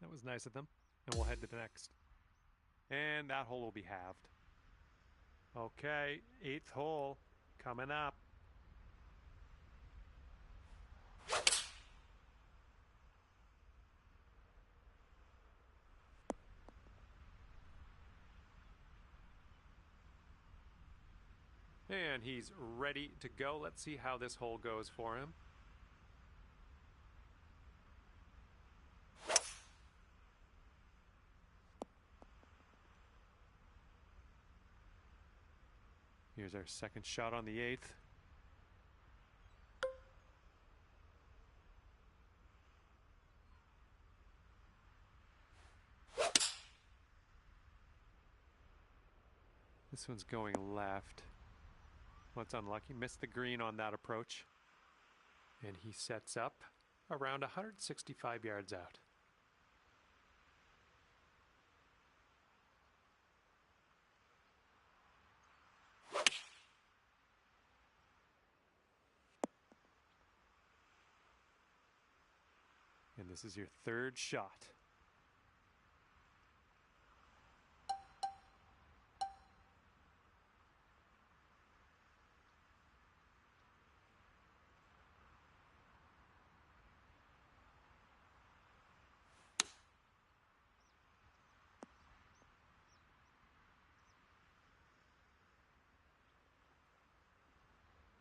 That was nice of them. And we'll head to the next. And that hole will be halved. Okay, 8th hole coming up. And he's ready to go. Let's see how this hole goes for him. Here's our second shot on the 8th. This one's going left. Well, it's unlucky. Missed the green on that approach. And he sets up around 165 yards out. And this is your 3rd shot.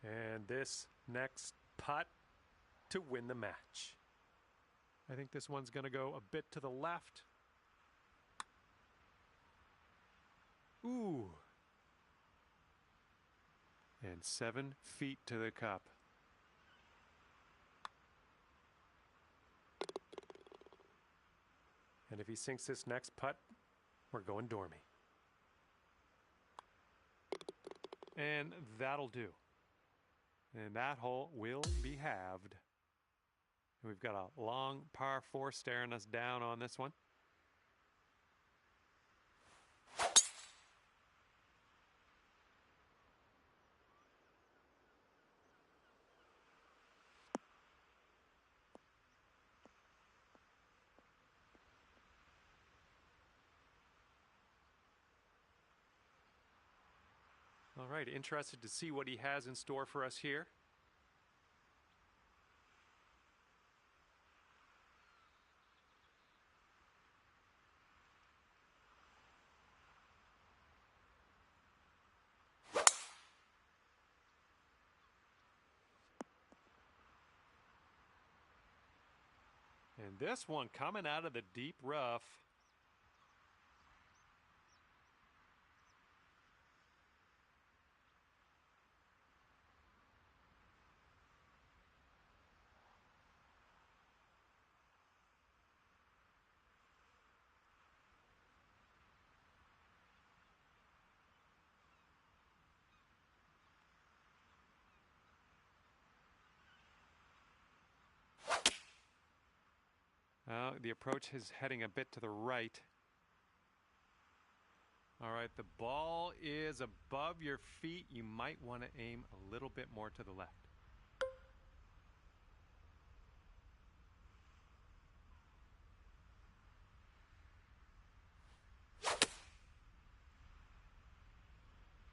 And this next putt to win the match. I think this one's going to go a bit to the left. Ooh. And 7 feet to the cup. And if he sinks this next putt, we're going dormy. And that'll do. And that hole will be halved. We've got a long par 4 staring us down on this one. All right, interested to see what he has in store for us here. And this one coming out of the deep rough. The approach is heading a bit to the right. All right, the ball is above your feet. You might want to aim a little bit more to the left.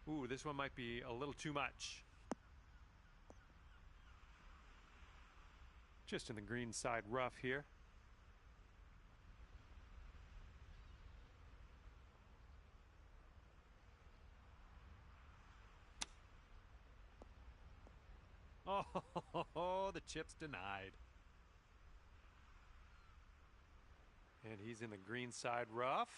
Ooh, this one might be a little too much. Just in the green side rough here. Oh, the chip's denied. And he's in the green side rough.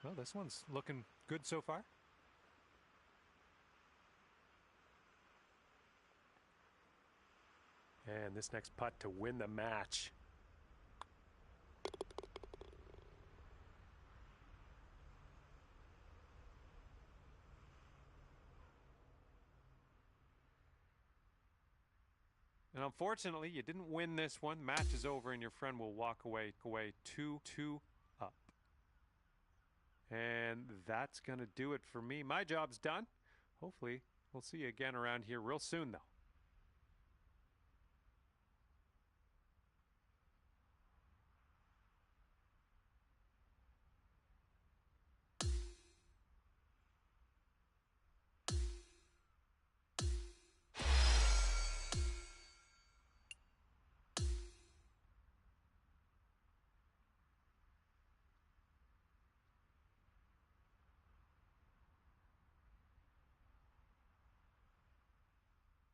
Well, this one's looking good so far. And this next putt to win the match. And unfortunately, you didn't win this one. The match is over and your friend will walk away 2-2 up. And that's going to do it for me. My job's done. Hopefully, we'll see you again around here real soon, though.